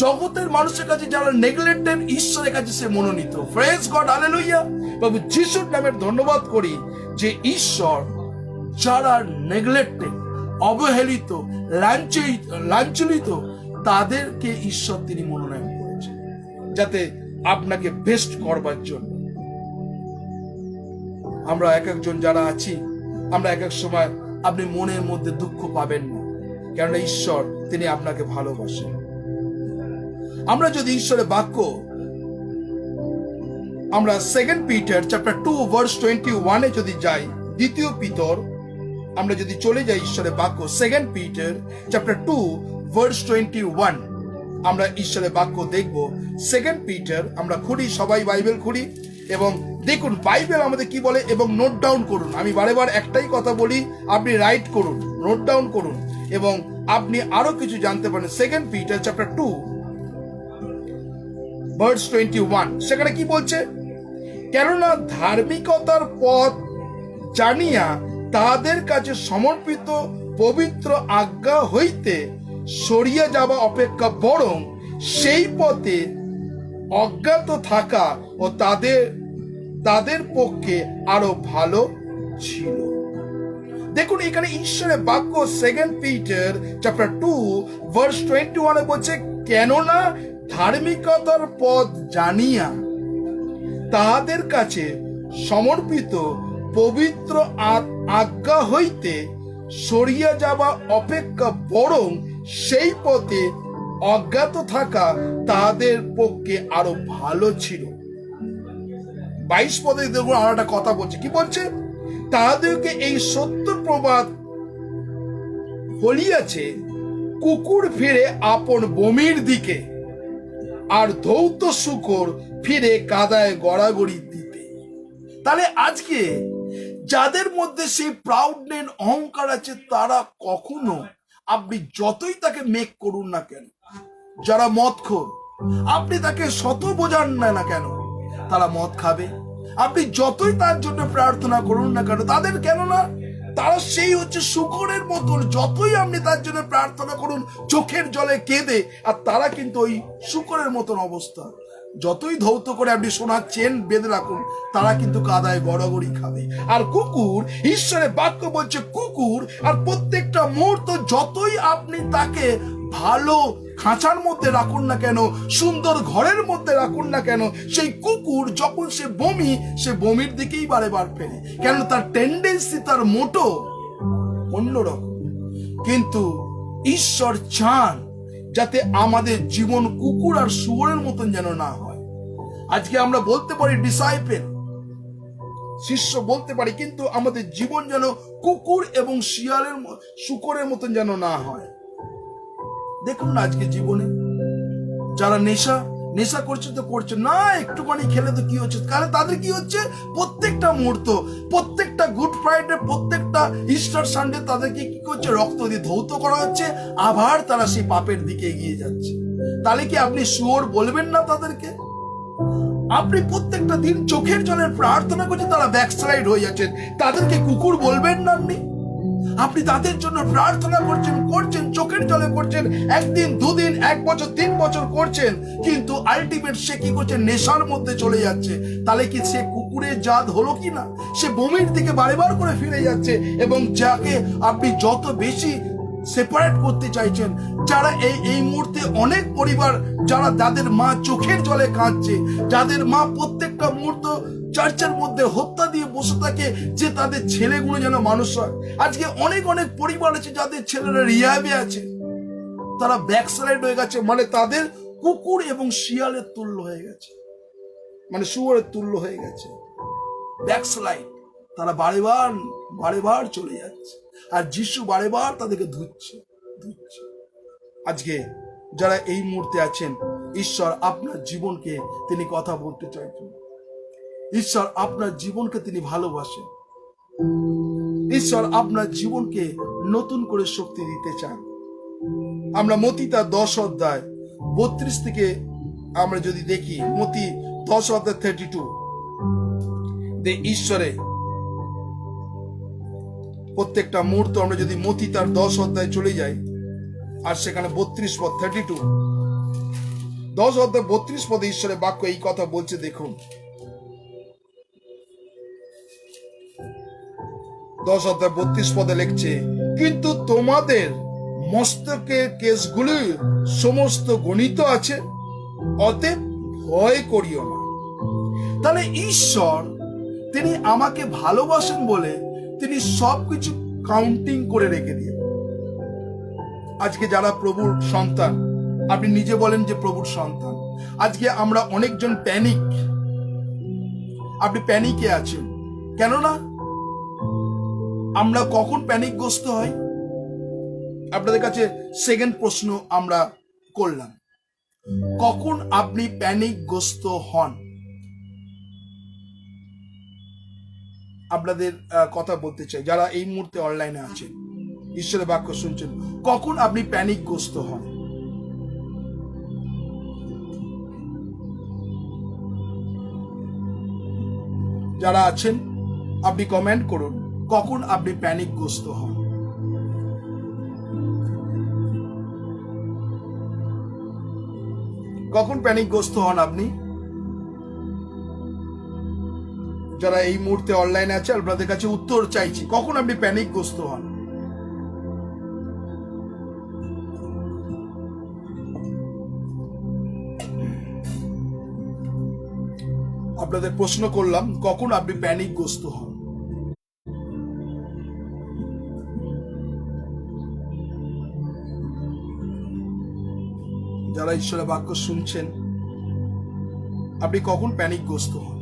জগতের মানুষের কাছে যারা নেগলেক্টেড, ঈশ্বরের কাছে সে মনোনীত। Praise God, hallelujah. প্রভু যিশুর নামের ধন্যবাদ করি যে ঈশ্বর যারা নেগলেক্টেড, অবহেলিত, লাঞ্ছলিত, তাদেরকে ঈশ্বর তিনি মনোনয়ন করেছেন যাতে আপনাকে বেস্ট করবার জন্য। আমরা এক একজন যারা আছি, আমরা এক এক সময় আপনি মনের মধ্যে দুঃখ পাবেন না, কেননা ঈশ্বর তিনি আপনাকে ভালোবাসেন। আমরা যদি ঈশ্বরের বাক্য, আমরা 2 পিটার চ্যাপ্টার 2 ভার্স 21 এ যদি যাই, দ্বিতীয় পিতর, আমরা যদি চলে যাই ঈশ্বরের বাক্য 2 পিটার চ্যাপ্টার 2 ভার্স 21, আমরা ঈশ্বরের বাক্য দেখব। 2 পিটার আমরা খুঁড়ি, সবাই বাইবেল খুঁড়ি এবং দেখুন বাইবেল আমাদের কি বলে এবং নোট ডাউন করুন। আমি বারেবার একটাই কথা বলি, আপনি রাইট করুন, নোট ডাউন করুন এবং আপনি আরো কিছু জানতে পারেন। 2 পিটার চ্যাপ্টার 2 ভার্স 21, সেখানে কি বলছে, কেননা ধার্মিকতার পথ জানিয়া তাদের কাছে সমর্পিত পবিত্র আজ্ঞা হইতে সরিয়ে যাওয়া অপেক্ষা বরং সেই পথে অজ্ঞাত থাকা ও তাদের পক্ষে আরো ভালো ছিল। দেখুন এখানে ঈশ্বরের বাক্য 2 পিটার চ্যাপ্টার 2 ভার্স 21 বলছে, কেননা ধার্মিকতার পথ জানিয়া তাদের কাছে সমর্পিত পবিত্র আজ্ঞা হইতে সরিয়ে যাওয়া অপেক্ষা বরং সেই পথে অজ্ঞাত থাকা তাদের পক্ষে আরো ভালো ছিল। 22 পদে দেখুন আর একটা কথা বলছে, কি বলছে, তাদেরকে এই সত্য প্রবাদ বলিয়াছে, কুকুর ফিরে আপন বমির দিকে আর ধৌত শূকর ফিরে কাদায় গড়াগড়ি দিতে। তাহলে আজকে যাদের মধ্যে সেই প্রাউডনেস অহংকার আছে তারা কখনো, আপনি যতই তাকে মেক করুন না কেন, যারা মদখোর, আপনি তাকে শত বোঝান না কেন, তারা মদ খাবে। আপনি যতই তার জন্য প্রার্থনা করুন না কেন, তাদের কেন না, তারা সেই হচ্ছে শূকরের মতন, যতই আপনি তার জন্য প্রার্থনা করুন চোখের জলে কেঁদে, আর তারা কিন্তু ওই শূকরের মতন অবস্থা। যতই ধৌত করে আপনি সোনার চেন বেঁধে রাখুন, তারা কিন্তু কাদায় গড়াগড়ি খাবে। আর কুকুর, ঈশ্বরের বাক্য বলছে কুকুর, আর প্রত্যেকটা মুহূর্ত যতই আপনি তাকে ভালো খাঁচার মধ্যে রাখুন না কেন, সুন্দর ঘরের মধ্যে রাখুন না কেন, সেই কুকুর যখন সে বমির দিকেই বারে বার ফেরে, কেন তার টেন্ডেন্সি, তার মোটো অন্যরকম। কিন্তু ঈশ্বর চান যাতে আমাদের জীবন কুকুর আর শুয়োরের মতন যেন না হয়। আজকে আমরা বলতে পারি ডিসাইপেল, শিষ্য বলতে পারি, কিন্তু আমাদের জীবন যেন কুকুর এবং শূকরের মতন যেন না হয়। দেখুন না আজকে জীবনে যারা নেশা করছে তো করছে না, একটুখানি খেলে তো কি হচ্ছে, কারণ তাদের কি হচ্ছে, প্রত্যেকটা মুহূর্ত, প্রত্যেকটা গুড ফ্রাইডে, প্রত্যেকটা ইস্টার সানডে তাদেরকে কি করছে, রক্ত দিয়ে ধৌত করা হচ্ছে, আবার তারা সেই পাপের দিকে এগিয়ে যাচ্ছে। তাহলে কি আপনি শুয়োর বলবেন না তাদেরকে? আপনি প্রত্যেকটা দিন চোখের জলের প্রার্থনা করছেন, তারা ব্যাকস্লাইড হয়ে যাচ্ছেন, তাদেরকে কুকুর বলবেন না আপনি তাদের জন্য প্রার্থনা করছেন চোখের জলে করছেন, একদিন, দুদিন, 1 বছর, 3 বছর করছেন, কিন্তু আলটিমেট সে কি করছে, নেশার মধ্যে চলে যাচ্ছে। তাহলে কি সে কুকুরের জাত হলো কি না? সে বমির দিকে বারবার করে ফিরে যাচ্ছে। এবং যাকে আপনি যত বেশি সেপারেট করতে চাইছেন, যারা এই মুহূর্তে অনেক পরিবার, যাদের মা চোখের জলে কাঁদছে, যাদের মা প্রত্যেকটা মুহূর্ত চার্চের মধ্যে হত্যা দিয়ে বসে থাকে যে তাদের ছেলেগুলো যেন মানুষ হয়। আজকে অনেক পরিবার আছে যাদের ছেলেরা রিহাবে আছে, তারা ব্যাকস্লাইড হয়ে গেছে, মানে তাদের কুকুর এবং শিয়ালের তুল্য হয়ে গেছে, মানে শুয়োরের তুল্য হয়ে গেছে, ব্যাকস্লাইড। তারা বারেবার চলে যাচ্ছে, আর যিশু বারেবার তাদেরকে ধুচ্ছে। আজকে যারা এই মুহূর্তে আছেন, ঈশ্বর আপনার জীবনকে তিনি কথা বলতে চাইছেন, ঈশ্বর আপনার জীবনকে তিনি ভালোবাসেন, ঈশ্বর আপনার জীবনকে নতুন করে শক্তি দিতে চান। আমরা মতি তার 10 অধ্যায় 32 থেকে আমরা যদি দেখি, মতি 10 অধ্যায় 32 যে ঈশ্বরে প্রত্যেকটা মুহূর্ত, আমরা যদি মতি তার 10 অধ্যায় চলে যাই, আর সেখানে 32 পদ 32, 10 অধ্যায় 32 পদে ঈশ্বরের বাক্য এই কথা বলছে। দেখুন 10 অধ্যায় 32 পদে লিখছে, কিন্তু তোমাদের মস্তকের কেশগুলি সমস্ত গণিত আছে, অতএব ভয় করিও না। তাহলে ঈশ্বর তিনি আমাকে ভালোবাসেন বলে তিনি সবকিছু কাউন্টিং করে রেখে দিয়ে। আজকে যারা প্রভুর সন্তান, আপনি নিজে বলেন যে প্রভুর সন্তান, আজকে আমরা অনেকজন আপনি প্যানিকে আছেন, কেননা আমরা কখন প্যানিকগ্রস্ত হই? আপনাদের কাছে সেকেন্ড প্রশ্ন আমরা করলাম, কখন আপনি প্যানিকগ্রস্ত হন? আপনাদের কথা বলতে চাই, যারা এই মুহূর্তে অনলাইনে আছেন, ঈশ্বরের বাক্য শুনছেন, কখন আপনি প্যানিকগ্রস্ত হন? যারা আছেন আপনি কমেন্ট করুন, কখন আপনি প্যানিকগ্রস্ত হন? কখন প্যানিকগ্রস্ত হন আপনি? যারা এই মুহূর্তে অনলাইনে আছে, আপনাদের কাছে উত্তর চাইছি, কখন আপনি প্যানিকগ্রস্ত হন? আপনাদের প্রশ্ন করলাম, কখন আপনি প্যানিকগ্রস্ত হন? যারা ঈশ্বরের বাক্য শুনছেন, আপনি কখন প্যানিকগ্রস্ত হন?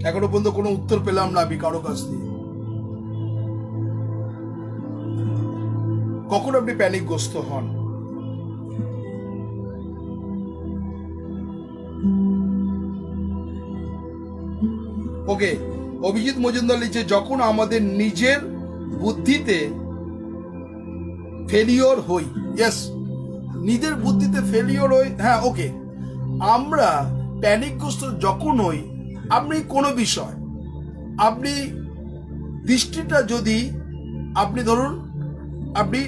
এখনো পর্যন্ত কোনো উত্তর পেলাম না আমি কারো কাছ দিয়ে। কখন আপনি প্যানিকগ্রস্ত হন? ওকে, অভিজিৎ মজুমদার লিখছে যখন আমাদের নিজের বুদ্ধিতে ফেলিওর হই। ইয়েস, নিজের বুদ্ধিতে ফেলিওর হই। হ্যাঁ, ওকে, আমরা প্যানিকগ্রস্ত যখন হই, আপনি কোনো বিষয়, আপনি দৃষ্টিটা যদি, আপনি ধরুন আপনি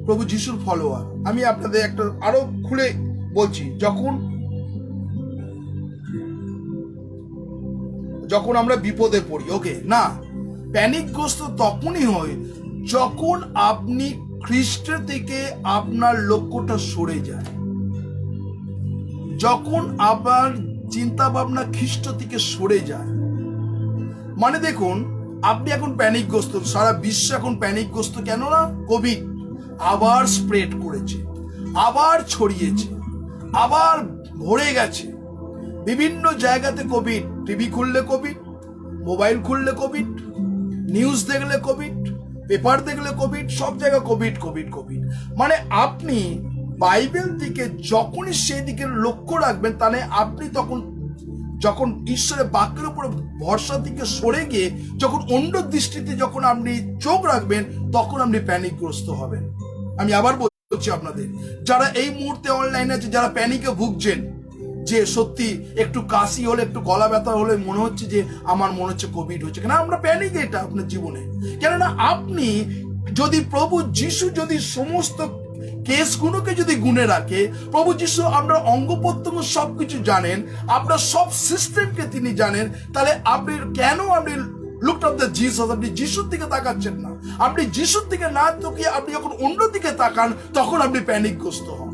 প্রভু যিশুর ফলোয়ার, আমি আপনাদের একটা আরো খুলে বলছি, যখন আমরা বিপদে পড়ি, ওকে না, প্যানিকগ্রস্ত তখনই হয় যখন আপনি খ্রিস্টের থেকে আপনার লক্ষ্যটা সরে যায়, যখন আবার চিন্তা ভাবনা খ্রিস্ট থেকে সরে যায়। মানে দেখুন, আপনি এখন প্যানিকগ্রস্ত, সারা বিশ্ব এখন প্যানিকগ্রস্ত, কেননা কোভিড আবার স্প্রেড করেছে, আবার ছড়িয়েছে, আবার ভরে গেছে বিভিন্ন জায়গাতে কোভিড। টিভি খুললে কোভিড, মোবাইল খুললে কোভিড, নিউজ দেখলে কোভিড, পেপার দেখলে কোভিড, সব জায়গায় কোভিড কোভিড কোভিড। মানে আপনি বাইবেল থেকে যখনই সেই দিকে লক্ষ্য রাখবেন, তাহলে আপনি যখন ঈশ্বরের বাক্যের উপর ভরসা থেকে সরে গিয়ে যখন অন্য দৃষ্টিতে যখন আপনি চোখ রাখবেন, তখন আপনি প্যানিকগ্রস্ত হবেন। আমি আবার বলছি আপনাদের, যারা এই মুহূর্তে অনলাইনে আছে, যারা প্যানিকে ভুগছেন, যে সত্যি একটু কাশি হলে, একটু গলা ব্যথা হলে মনে হচ্ছে যে আমার মনে হচ্ছে কোভিড হচ্ছে, কেন আমরা প্যানিক, এটা আপনার জীবনে। কেননা আপনি যদি প্রভু যিশু যদি সমস্ত কেসগুলোকে যদি গুনে রাখে, প্রভু যিশু আপনার অঙ্গ প্রত্যঙ্গ সবকিছু জানেন, আপনার সব সিস্টেমকে তিনি জানেন, তাহলে আপনি কেন আপনি লুকড অফ দ্য জিসাস, আপনি যিশুর দিকে তাকাচ্ছেন না? আপনি যিশুর দিকে না তাকিয়ে আপনি যখন অন্য দিকে তাকান, তখন আপনি প্যানিকগ্রস্ত হন।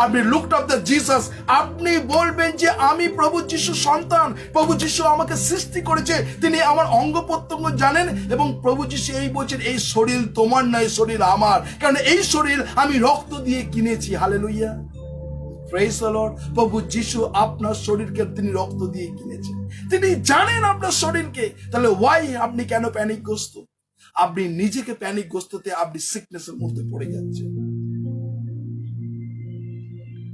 আপনি লুকড অফ দ্য জিসাস, আপনি বলবেন যে আমি প্রভু যিশু সন্তান, প্রভু যিশু আমাকে সৃষ্টি করেছে, তিনি আমার অঙ্গ প্রত্যঙ্গ জানেন, এবং প্রভু যিশু এই বলছেন এই শরীর তোমার নয়, শরীর আমার, কারণ এই শরীর আমি রক্ত দিয়ে কিনেছি। Hallelujah, praise the Lord. প্রভু যিশু আপনার শরীরকে তিনি রক্ত দিয়ে কিনেছেন, তিনি জানেন আপনার শরীরকে। তাহলে ওয়াই আপনি কেন প্যানিকগ্রস্ত? আপনি নিজেকে প্যানিকগ্রস্ততে আপনি সিকনেসের মধ্যে পড়ে যাচ্ছেন।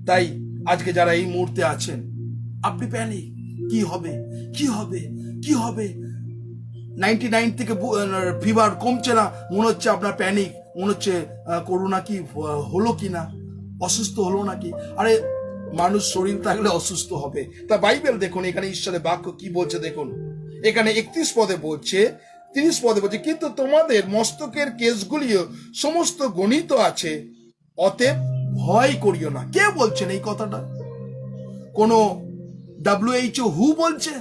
তাই আজকে যারা এই মুহূর্তে আছেন, আপনি প্যানিক, কি হবে কি হবে কি হবে, 99 থেকে ফিভার কমছে না, মনে হচ্ছে আপনার প্যানিক, মনে হচ্ছে করোনা কি হলো কি না, অসুস্থ হলো নাকি। আরে মানুষ শরীর থাকলে অসুস্থ হবে। তা বাইবেল দেখুন, এখানে ঈশ্বরের বাক্য কি বলছে দেখুন, এখানে 31 পদে বলছে, 30 পদে বলছে, কিন্তু তোমাদের মস্তকের কেসগুলিও সমস্ত গণিত আছে, অতএব ভয় করিও না। কে বলছেন এই কথাটা? কোন WHO হু বলছে?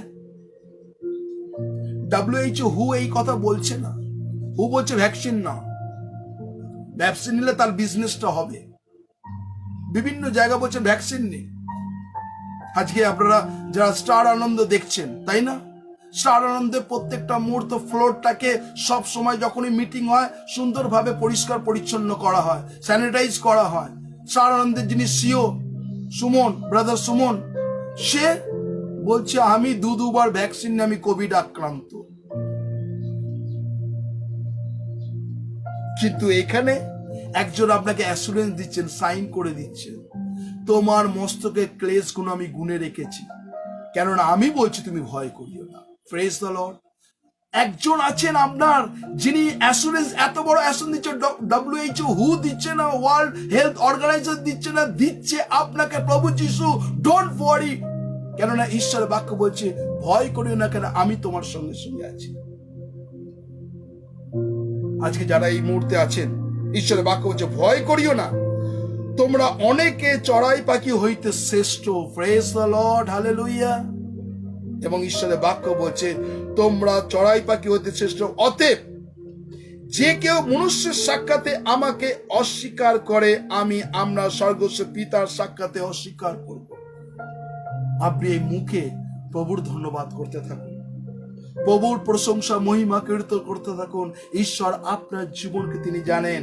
WHO হু এই কথা বলছে না। হু বলছে ভ্যাকসিন না, ভ্যাকসিন নিলে তার বিজনেসটা হবে। বিভিন্ন জায়গা বলছে ভ্যাকসিন নেই। আজকে আপনারা যারা স্টার আনন্দ দেখছেন, তাই না, স্টার আনন্দের প্রত্যেকটা মুহূর্ত ফ্লোরটাকে সব সময় যখনই মিটিং হয় সুন্দরভাবে পরিষ্কার পরিচ্ছন্ন করা হয়, স্যানিটাইজ করা হয়। স্টার আনন্দের যিনি সিও সুমন, ব্রাদার সুমন, সে বলছে আমি দুবার ভ্যাকসিন নিয়ে আমি কোভিড আক্রান্ত। কিন্তু এখানে একজন আপনাকে অ্যাসুরেন্স দিচ্ছেন, সাইন করে দিচ্ছেন, তোমার মস্তকের ক্লেশগুলো আমি গুনে রেখেছি, কেননা আমি বলছি তুমি ভয় করিও না। Praise the Lord. একজন আছেন আপনার, যিনি অ্যাসুরেন্স, এত বড় অ্যাসুরেন্স দিচ্ছে, WHO হু দিচ্ছে না, ওয়ার্ল্ড হেলথ অর্গানাইজেশন দিচ্ছে না, দিচ্ছে আপনাকে প্রভু যিশু। ডোন্ট ওয়ারি, কেননা ঈশ্বরের বাক্য বলছে ভয় করিও না, কেন আমি তোমার সঙ্গে সঙ্গে আছি। আজকে যারা এই মুহূর্তে আছেন, ঈশ্বরের বাক্য বলছে ভয় করিও না, তোমরা অনেকে চড়াই পাখি হইতে শ্রেষ্ঠ। Praise the Lord, hallelujah. এবং ঈশ্বরের বাক্য বলছে তোমরা চড়াই পাখি হইতে শ্রেষ্ঠ, অতএব যে কেউ মনুষ্যের সাক্ষাতে আমাকে অস্বীকার করে, আমি আমরা স্বর্গস্ব পিতার সাক্ষাতে অস্বীকার করব। আপনি এই মুখে প্রভুর ধন্যবাদ করতে থাকুন, প্রভুর প্রশংসা মহিমা কীর্তন করতে থাকুন। ঈশ্বর আপনার জীবনকে তিনি জানেন,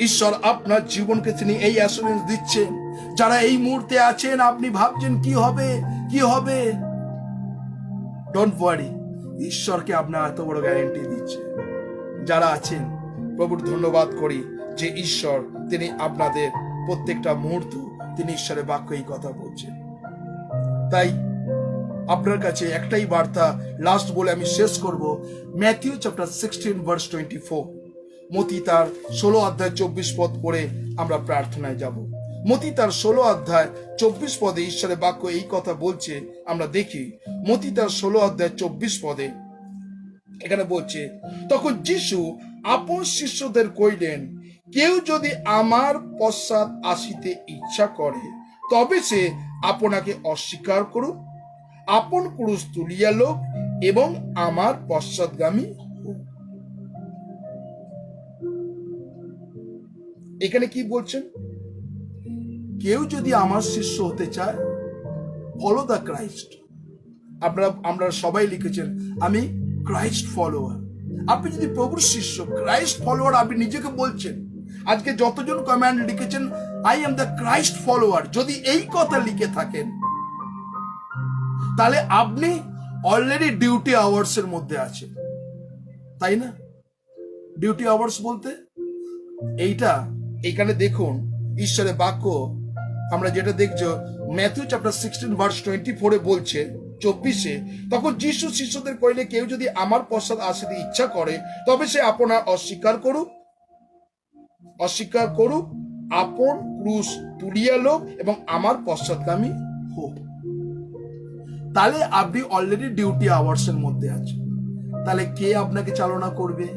ঈশ্বর আপনার জীবনকে তিনি এই অ্যাসুরেন্স দিচ্ছেন। যারা এই মুহূর্তে আছেন, আপনি ভাবছেন কি হবে কি হবে, ডোন্ট ওয়ারি, ঈশ্বরকে আপনার এত বড় গ্যারান্টি দিচ্ছে। যারা আছেন প্রভুর ধন্যবাদ করি যে ঈশ্বর তিনি আপনাদের প্রত্যেকটা মুহূর্ত তিনি ঈশ্বরের বাক্য এই কথা বলছেন। তাই আপনার কাছে একটাই বার্তা লাস্ট বলে আমি শেষ করব। ম্যাথিউ চ্যাপ্টার 16 ভার্স 24, মতি তার 16 অধ্যায় 24 পদ পড়ে আমরা প্রার্থনায় যাব। মতি তার 16 অধ্যায় 24 পদে ঈশ্বরের বাক্য এই কথা বলছে। আমরা দেখি মতি তার 16 অধ্যায় 24 পদে এখানে বলছে, তখন যিশু আপন শিষ্যদের কইলেন, কেউ যদি আমার পশ্চাৎ আসিতে ইচ্ছা করে তবে সে আপনাকে অস্বীকার করুক, আপন ক্রুশ তুলিয়া লোক এবং আমার পশ্চাৎগামী হোক। এখানে কি বলছেন? কেউ যদি আমার শিষ্য হতে চায়, ফলো দ্য ক্রাইস্ট। আমরা সবাই লিখেছেন আমি ক্রাইস্ট ফলোয়ার। আপনি যদি প্রভুর শিষ্য, ক্রাইস্ট ফলোয়ার, আপনি নিজেকে বলছেন। আজকে যতজন কমেন্ট লিখেছেন I am the Christ follower, যদি এই কথা লিখে থাকেন তাহলে আপনি অলরেডি ডিউটি আওয়ার্স এর মধ্যে আছেন, তাই না? ডিউটি আওয়ার্স বলতে এইটা, এইখানে দেখুন ঈশ্বরের বাক্য আমরা যেটা দেখছো ম্যাথিউ চ্যাপ্টার 16 ভার্স 24 বলছে 24, তখন যিশু শিষ্যদের কইলে, কেউ যদি আমার পশ্চাৎ আসিতে ইচ্ছা করে তবে সে আপনার অস্বীকার করুক, আপন ক্রুশ তুলিয়া লোক এবং আমার পশ্চাৎগামী হোক। তাহলে আপনি অলরেডি ডিউটি আওয়ার্স এর মধ্যে আছেন। তাহলে কে আপনাকে চালনা করবে?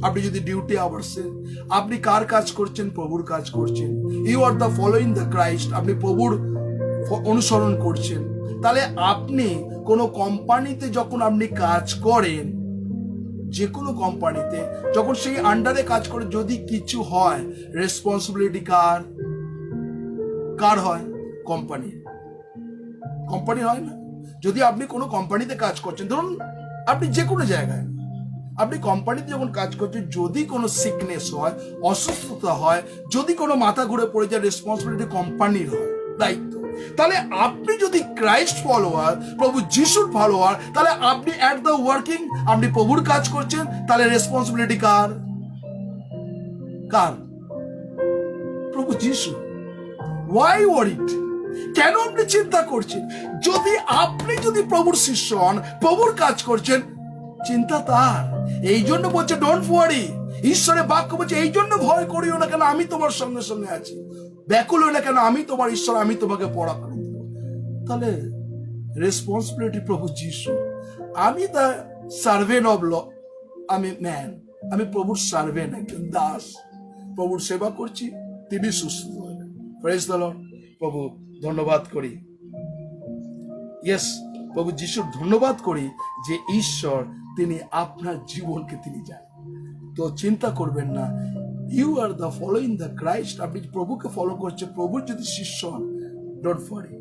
আপনি যদি ডিউটি আওয়ার্সে, আপনি কার কাজ করছেন? প্রভুর কাজ করছেন। You are the following the Christ, আপনি প্রভুর অনুসরণ করছেন। তাহলে আপনি কোনো কোম্পানিতে যখন আপনি কাজ করেন, যে কোনো কোম্পানিতে যখন সেই আন্ডারে কাজ করে যদি কিছু হয়, রেসপন্সিবিলিটি কার হয়? কোম্পানি হয় না? যদি আপনি কোনো কোম্পানিতে কাজ করছেন, ধরুন আপনি যে কোনো জায়গায়, আপনি কোম্পানিতে যখন কাজ করছেন, যদি কোনো সিকনেস হয়, অসুস্থতা হয়, যদি কোনো মাথা ঘুরে পড়ে যায়, রেসপন্সিবিলিটি কোম্পানির হয়, দায়িত্ব। তাহলে আপনি যদি ক্রাইস্ট ফলোয়ার, প্রভু যিশুর ফলোয়ার, তাহলে আপনি অ্যাট দ্য ওয়ার্কিং, আপনি প্রভুর কাজ করছেন, তাহলে রেসপন্সিবিলিটি কার? প্রভু যিশু। Why worried? কেন আপনি চিন্তা করছেন? যদি প্রভুর শিষ্য হন, প্রভুর কাজ করছেন, চিন্তা তার। এই জন্য বলছে ডোন্ট ওয়ারি। ঈশ্বরের বাক্য বলছে এই জন্য ভয় করিও না, কেন আমি তোমার সঙ্গে সঙ্গে আছি। ব্যাকুল হই না কেন, আমি তোমার ঈশ্বর, আমি তোমাকে পরাক্রম দেব। তাহলে রেসপন্সিবিলিটি প্রভু যিশু। আমি দ্য সার্ভেন্ট অফ ল, আমি ম্যান, আমি প্রভুর সার্ভেন্ট, একজন দাস। প্রভুর সেবা করছি, তিনি সুস্থ হবেন। Praise the Lord. প্রভু ধন্যবাদ করি, ইয়েস, প্রভু যিশুর ধন্যবাদ করি যে ঈশ্বর তিনি আপনার জীবনকে তিনি জানেন। তো চিন্তা করবেন না, you are the following the Christ. আপনি প্রভুকে ফলো করছেন, প্রভুর যদি শিষ্য হন, ডোন্ট ওয়ারি।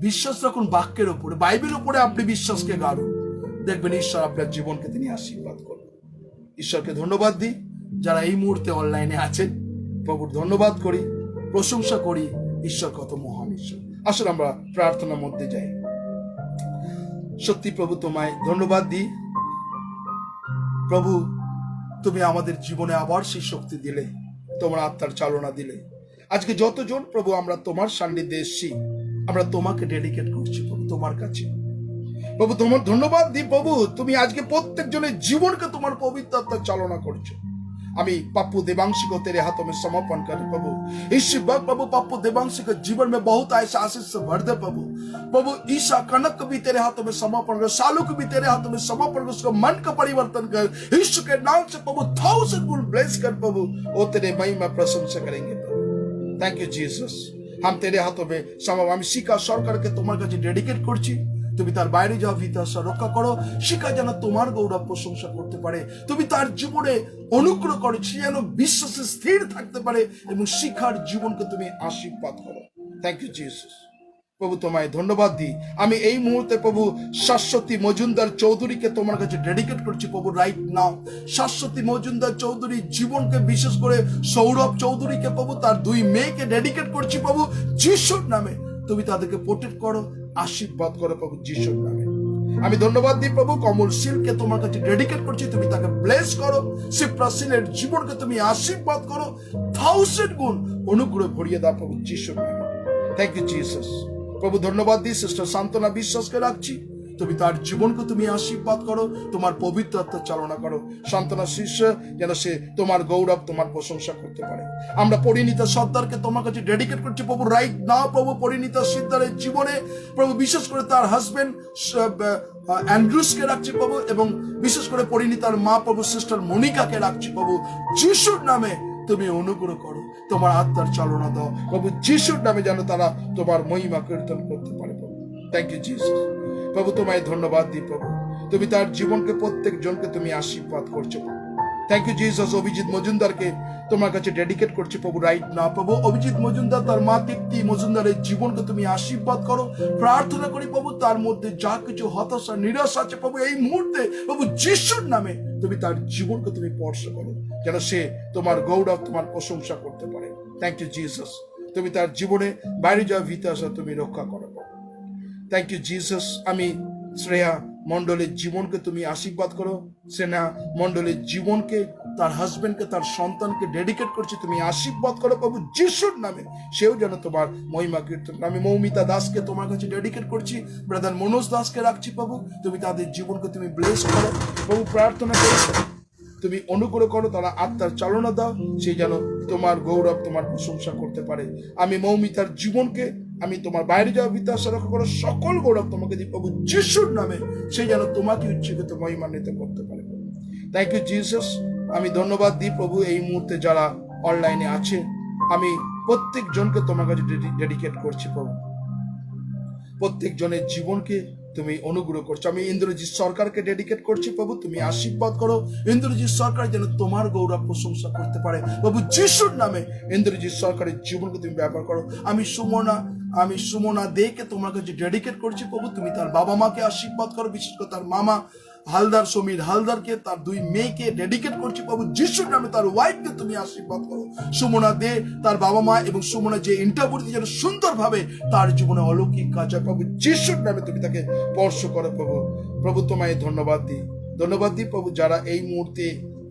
বিশ্বাস রাখুন বাক্যের উপরে, বাইবেলের উপরে আপনি বিশ্বাসকে গাড়ুন, দেখবেন ঈশ্বর আপনার জীবনকে তিনি আশীর্বাদ করবেন। ঈশ্বরকে ধন্যবাদ দিই যারা এই মুহূর্তে অনলাইনে আছেন। প্রভুর ধন্যবাদ করি, প্রশংসা করি, ঈশ্বর কত মহান ঈশ্বর। আসুন আমরা প্রার্থনার মধ্যে যাই। সত্যি প্রভু তোমায় ধন্যবাদ দিই। প্রভু তুমি আমাদের জীবনে আবার সেই শক্তি দিলে, তোমার আত্মার চালনা দিলে। আজকে যতজন প্রভু আমরা তোমার সান্নিধ্যে এসেছি, আমরা তোমাকে ডেডিকেট করছি প্রভু, তোমার কাছে। প্রভু তোমার ধন্যবাদ দিই প্রভু, তুমি আজকে প্রত্যেকজনের জীবনকে তোমার পবিত্র আত্মার চালনা করছো। আমি पप्पू देवांशी को तेरे हाथों में समर्पण कर प्रभु। इस वक्त प्रभु पप्पू देवांशी के जीवन में बहुत ऐसा आशीष से भर दे प्रभु। प्रभु ईशा कनक को भी तेरे हाथों में समर्पण कर, सालू को भी तेरे हाथों में समर्पण कर, उसको मन का परिवर्तन कर, यीशु के नाम से प्रभु 1000 गुण ब्लेस कर प्रभु। वो तेरे महिमा प्रशंसा करेंगे प्रभु। Thank you Jesus. हम तेरे हाथों में আমি শিকা সরকারকে তোমার কাছে ডেডিকেট করছি। তুমি তার বাইরে যাও, ভিতর রক্ষা করো। শিকা যেন তোমার গৌরব প্রশংসা করতে পারে, তুমি তার জীবনে অনুগ্রহ করো, সে যেন বিশ্বাসে স্থির থাকতে পারে এবং শিখার জীবনকে তুমি আশীর্বাদ করো। Thank you Jesus. প্রভু তোমায় ধন্যবাদ দিই। আমি এই মুহূর্তে প্রভু শাশ্বতী মজুমদার চৌধুরীকে তোমার কাছে ডেডিকেট করছি প্রভু। রাইট নাও শাশ্বতী মজুমদার চৌধুরী জীবনকে, বিশেষ করে সৌরভ চৌধুরীকে প্রভু, তার 2 মেয়েকে ডেডিকেট করছি প্রভু যিশুর নামে। তুমি তাদেরকে প্রোটেক্ট করো, আশীর্বাদ করো প্রভু যিশুর নামে। আমি ধন্যবাদ দিই প্রভু, কমল শীলকে তোমার কাছে ডেডিকেট করছি, তুমি তাকে ব্লেস করো। শিপ্রা শীলের জীবনকে তুমি আশীর্বাদ করো, 1000 গুণ অনুগ্রহ ভরিয়ে দাও প্রভু যিশুর নামে। Thank you Jesus. প্রভু ধন্যবাদ দিই সিস্টার সান্তনা বিশ্বাসকে রাখছি, তুমি তার জীবনকে তুমি আশীর্বাদ করো, তোমার পবিত্র আত্মা চালনা করো। সান্তনা শিষ্য যেন সে তোমার গৌরব, তোমার প্রশংসা করতে পারে। আমরা পরিণীতা সর্দারকে তোমার কাছে ডেডিকেট করছি প্রভু, রাইট নাও প্রভু, পরিণীতা সর্দারের জীবনে প্রভু বিশেষ করে তার হাজবেন্ড অ্যান্ড্রুসকে রাখছি প্রভু, এবং বিশেষ করে পরিণীতার মা প্রভু সিস্টার মনিকাকে রাখছি প্রভু যিশুর নামে। তুমি অনুগ্রহ করো, তোমার আত্মার চালনা দাও প্রভু যিশুর নামে, যেন তারা তোমার মহিমা কীর্তন করতে পারে প্রভু। Thank you Jesus. প্রভু তোমায় ধন্যবাদ দিই প্রভু, তুমি তার জীবনকে প্রত্যেক জনকে তুমি আশীর্বাদ করছো। Thank you Jesus. অভিজিৎ মজুমদারকে তোমার কাছে ডেডিকেট করছি প্রভু, রাইট না প্রভু। অভিজিৎ মজুমদার তার মা তৃপ্তি মজুমদারের জীবনকে তুমি আশীর্বাদ করো। প্রার্থনা করি প্রভু, তার মধ্যে যা কিছু হতাশা নিরাশা আছে প্রভু, এই মুহূর্তে প্রভু যিশুর নামে তুমি তার জীবনকে তুমি স্পর্শ করো, যেন সে তোমার গৌরব, তোমার প্রশংসা করতে পারে। Thank you Jesus. তুমি তার জীবনে বাইরে যাওয়া ভীত আসা তুমি রক্ষা করো। Thank you Jesus. আমি শ্রেয়া মণ্ডলের জীবনকে তুমি আশীর্বাদ করো। শ্রেয়া মণ্ডলের জীবনকে, তার হাজবেন্ডকে, তার সন্তানকে ডেডিকেট করছি, তুমি আশীর্বাদ করো প্রভু যিশুর নামে, সেও যেন তোমার মহিমা কীর্তন। আমি মৌমিতা দাসকে তোমার কাছে ডেডিকেট করছি, ব্রাদার মনোজ দাসকে রাখছি প্রভু, তুমি তাদের জীবনকে তুমি ব্লেস করো প্রভু। প্রার্থনা করো তুমি অনুগ্রহ করো, তারা আত্মার চালনা দাও, সে যেন তোমার গৌরব, তোমার প্রশংসা করতে পারে। আমি মৌমিতার জীবনকে আমি তোমার বাইরে যাওয়া বিদ্যাশা রক্ষা করো, সকল গৌরব তোমাকে দিই প্রভু যিশুর নামে, সে যেন তোমাকে উচ্চীকৃত মহিমান্বিত করতে পারে। Thank you Jesus. আমি ধন্যবাদ দিই প্রভু এই মুহূর্তে যারা অনলাইনে আছে, আমি প্রত্যেক জনকে তোমার কাছে ডেডিকেট করছি প্রভু, প্রত্যেক জনের জীবনকে তুমি অনুগ্রহ করছো। আমি ইন্দ্রজিৎ সরকারকে ডেডিকেট করছি প্রভু, তুমি আশীর্বাদ করো। ইন্দ্রজিৎ সরকার যেন তোমার গৌরব প্রশংসা করতে পারে প্রভু যিশুর নামে। ইন্দ্রজিৎ সরকারের জীবনকে তুমি ব্যবহার করো। আমি সুমনা দেকে তোমার কাছে ডেডিকেট করছি প্রভু, তুমি তার বাবা মাকে আশীর্বাদ করো, বিশেষ করে তার মামা হালদার, সমীর হালদারকে, তার 2 মেয়েকে ডেডিকেট করছি প্রভু যিশুর নামে। তার ওয়াইফকে তুমি আশীর্বাদ করো। সুমনা দে, তার বাবা মা এবং সুমনা যে ইন্টারভিউ যেন সুন্দরভাবে তার জীবনে অলৌকিক কাজ হয় প্রভু যিশুর নামে, তুমি তাকে স্পর্শ করো প্রভু। প্রভু তোমায় ধন্যবাদ দিই প্রভু, যারা এই মুহূর্তে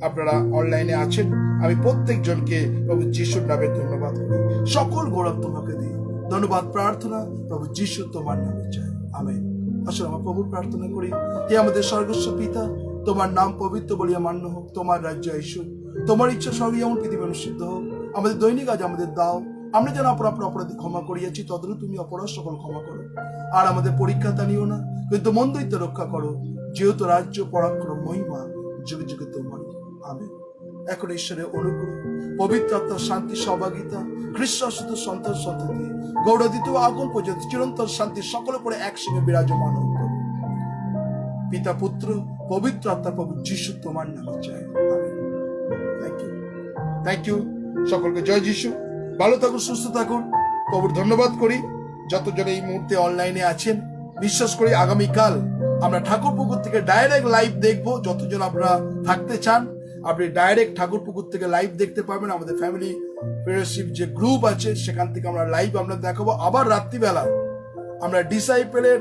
আপনারা অনলাইনে আছেন, আমি প্রত্যেক জনকে প্রভু যিশুর নামে ধন্যবাদ করি, সকল গৌরব তোমাকে দিই। ধন্যবাদ প্রার্থনা প্রভু যিশু তোমার নামে চাই, আমেন। আসলে আমরা প্রভুর প্রার্থনা করি, হে আমাদের স্বর্গস্ব পিতা, তোমার নাম পবিত্র বলিয়া মান্য হোক, তোমার রাজ্য আইসুক, তোমার ইচ্ছা স্বর্গে যেমন পৃথিবী অনুষ্ঠিত হোক। আমাদের দৈনিক আজ আমাদের দাও, আমরা যেন আপনার অপরাধী ক্ষমা করিয়াছি, তদরূপ তুমি অপরাধ সকল ক্ষমা করো। আর আমাদের পরীক্ষা নিও না, কিন্তু মন্দ হইতে রক্ষা করো, যেহেতু রাজ্য, পরাক্রম, মহিমা যুগে যুগে তোমার, আমেন। এখন ঈশ্বরের অনুগ্রহ, পবিত্র আত্মার শান্তি, সহভাগিতা, খ্রিস্ট শুদ্ধ সন্তান সন্ততি, গৌরদিত আগুন পর্যন্ত চিরন্তন শান্তি সকলের পরে একসঙ্গে বিরাজমান হোক। পিতা, পুত্র, পবিত্র আত্মা প্রভু যিশু তোমার নামে চাই, আমেন। থ্যাংক ইউ সকলকে। জয় যিশু। ভালো থাকুন, সুস্থ থাকুন। প্রভুর ধন্যবাদ করি যতজন এই মুহূর্তে অনলাইনে আছেন। বিশ্বাস করি আগামীকাল আমরা ঠাকুরপুকুর থেকে ডাইরেক্ট লাইভ দেখবো। যতজন আপনারা থাকতে চান, আপনি ডাইরেক্ট ঠাকুরপুকুর থেকে লাইভ দেখতে পাবেন। আমাদের ফ্যামিলি ফেলোশিপ যে গ্রুপ আছে, সেখান থেকে আমরা লাইভ দেখাবো। আবার রাত্রিবেলা আমরা ডিসাইপেলের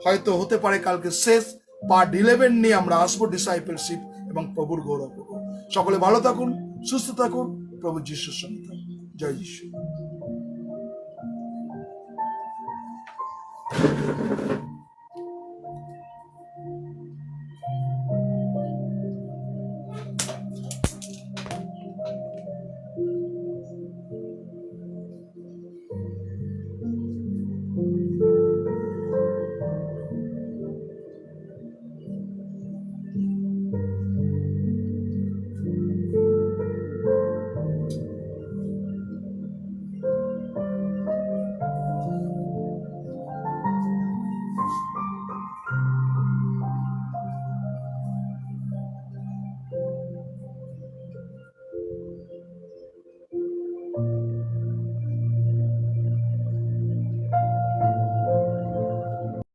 হয়তো হতে পারে কালকে শেষ পার্ট 11 নিয়ে আমরা আসবো, ডিসাইপেলশিপ এবং প্রভুর গৌরব। সকলে ভালো থাকুন, সুস্থ থাকুন, প্রভু যিশুর সঙ্গে থাকুন। জয় যিশু।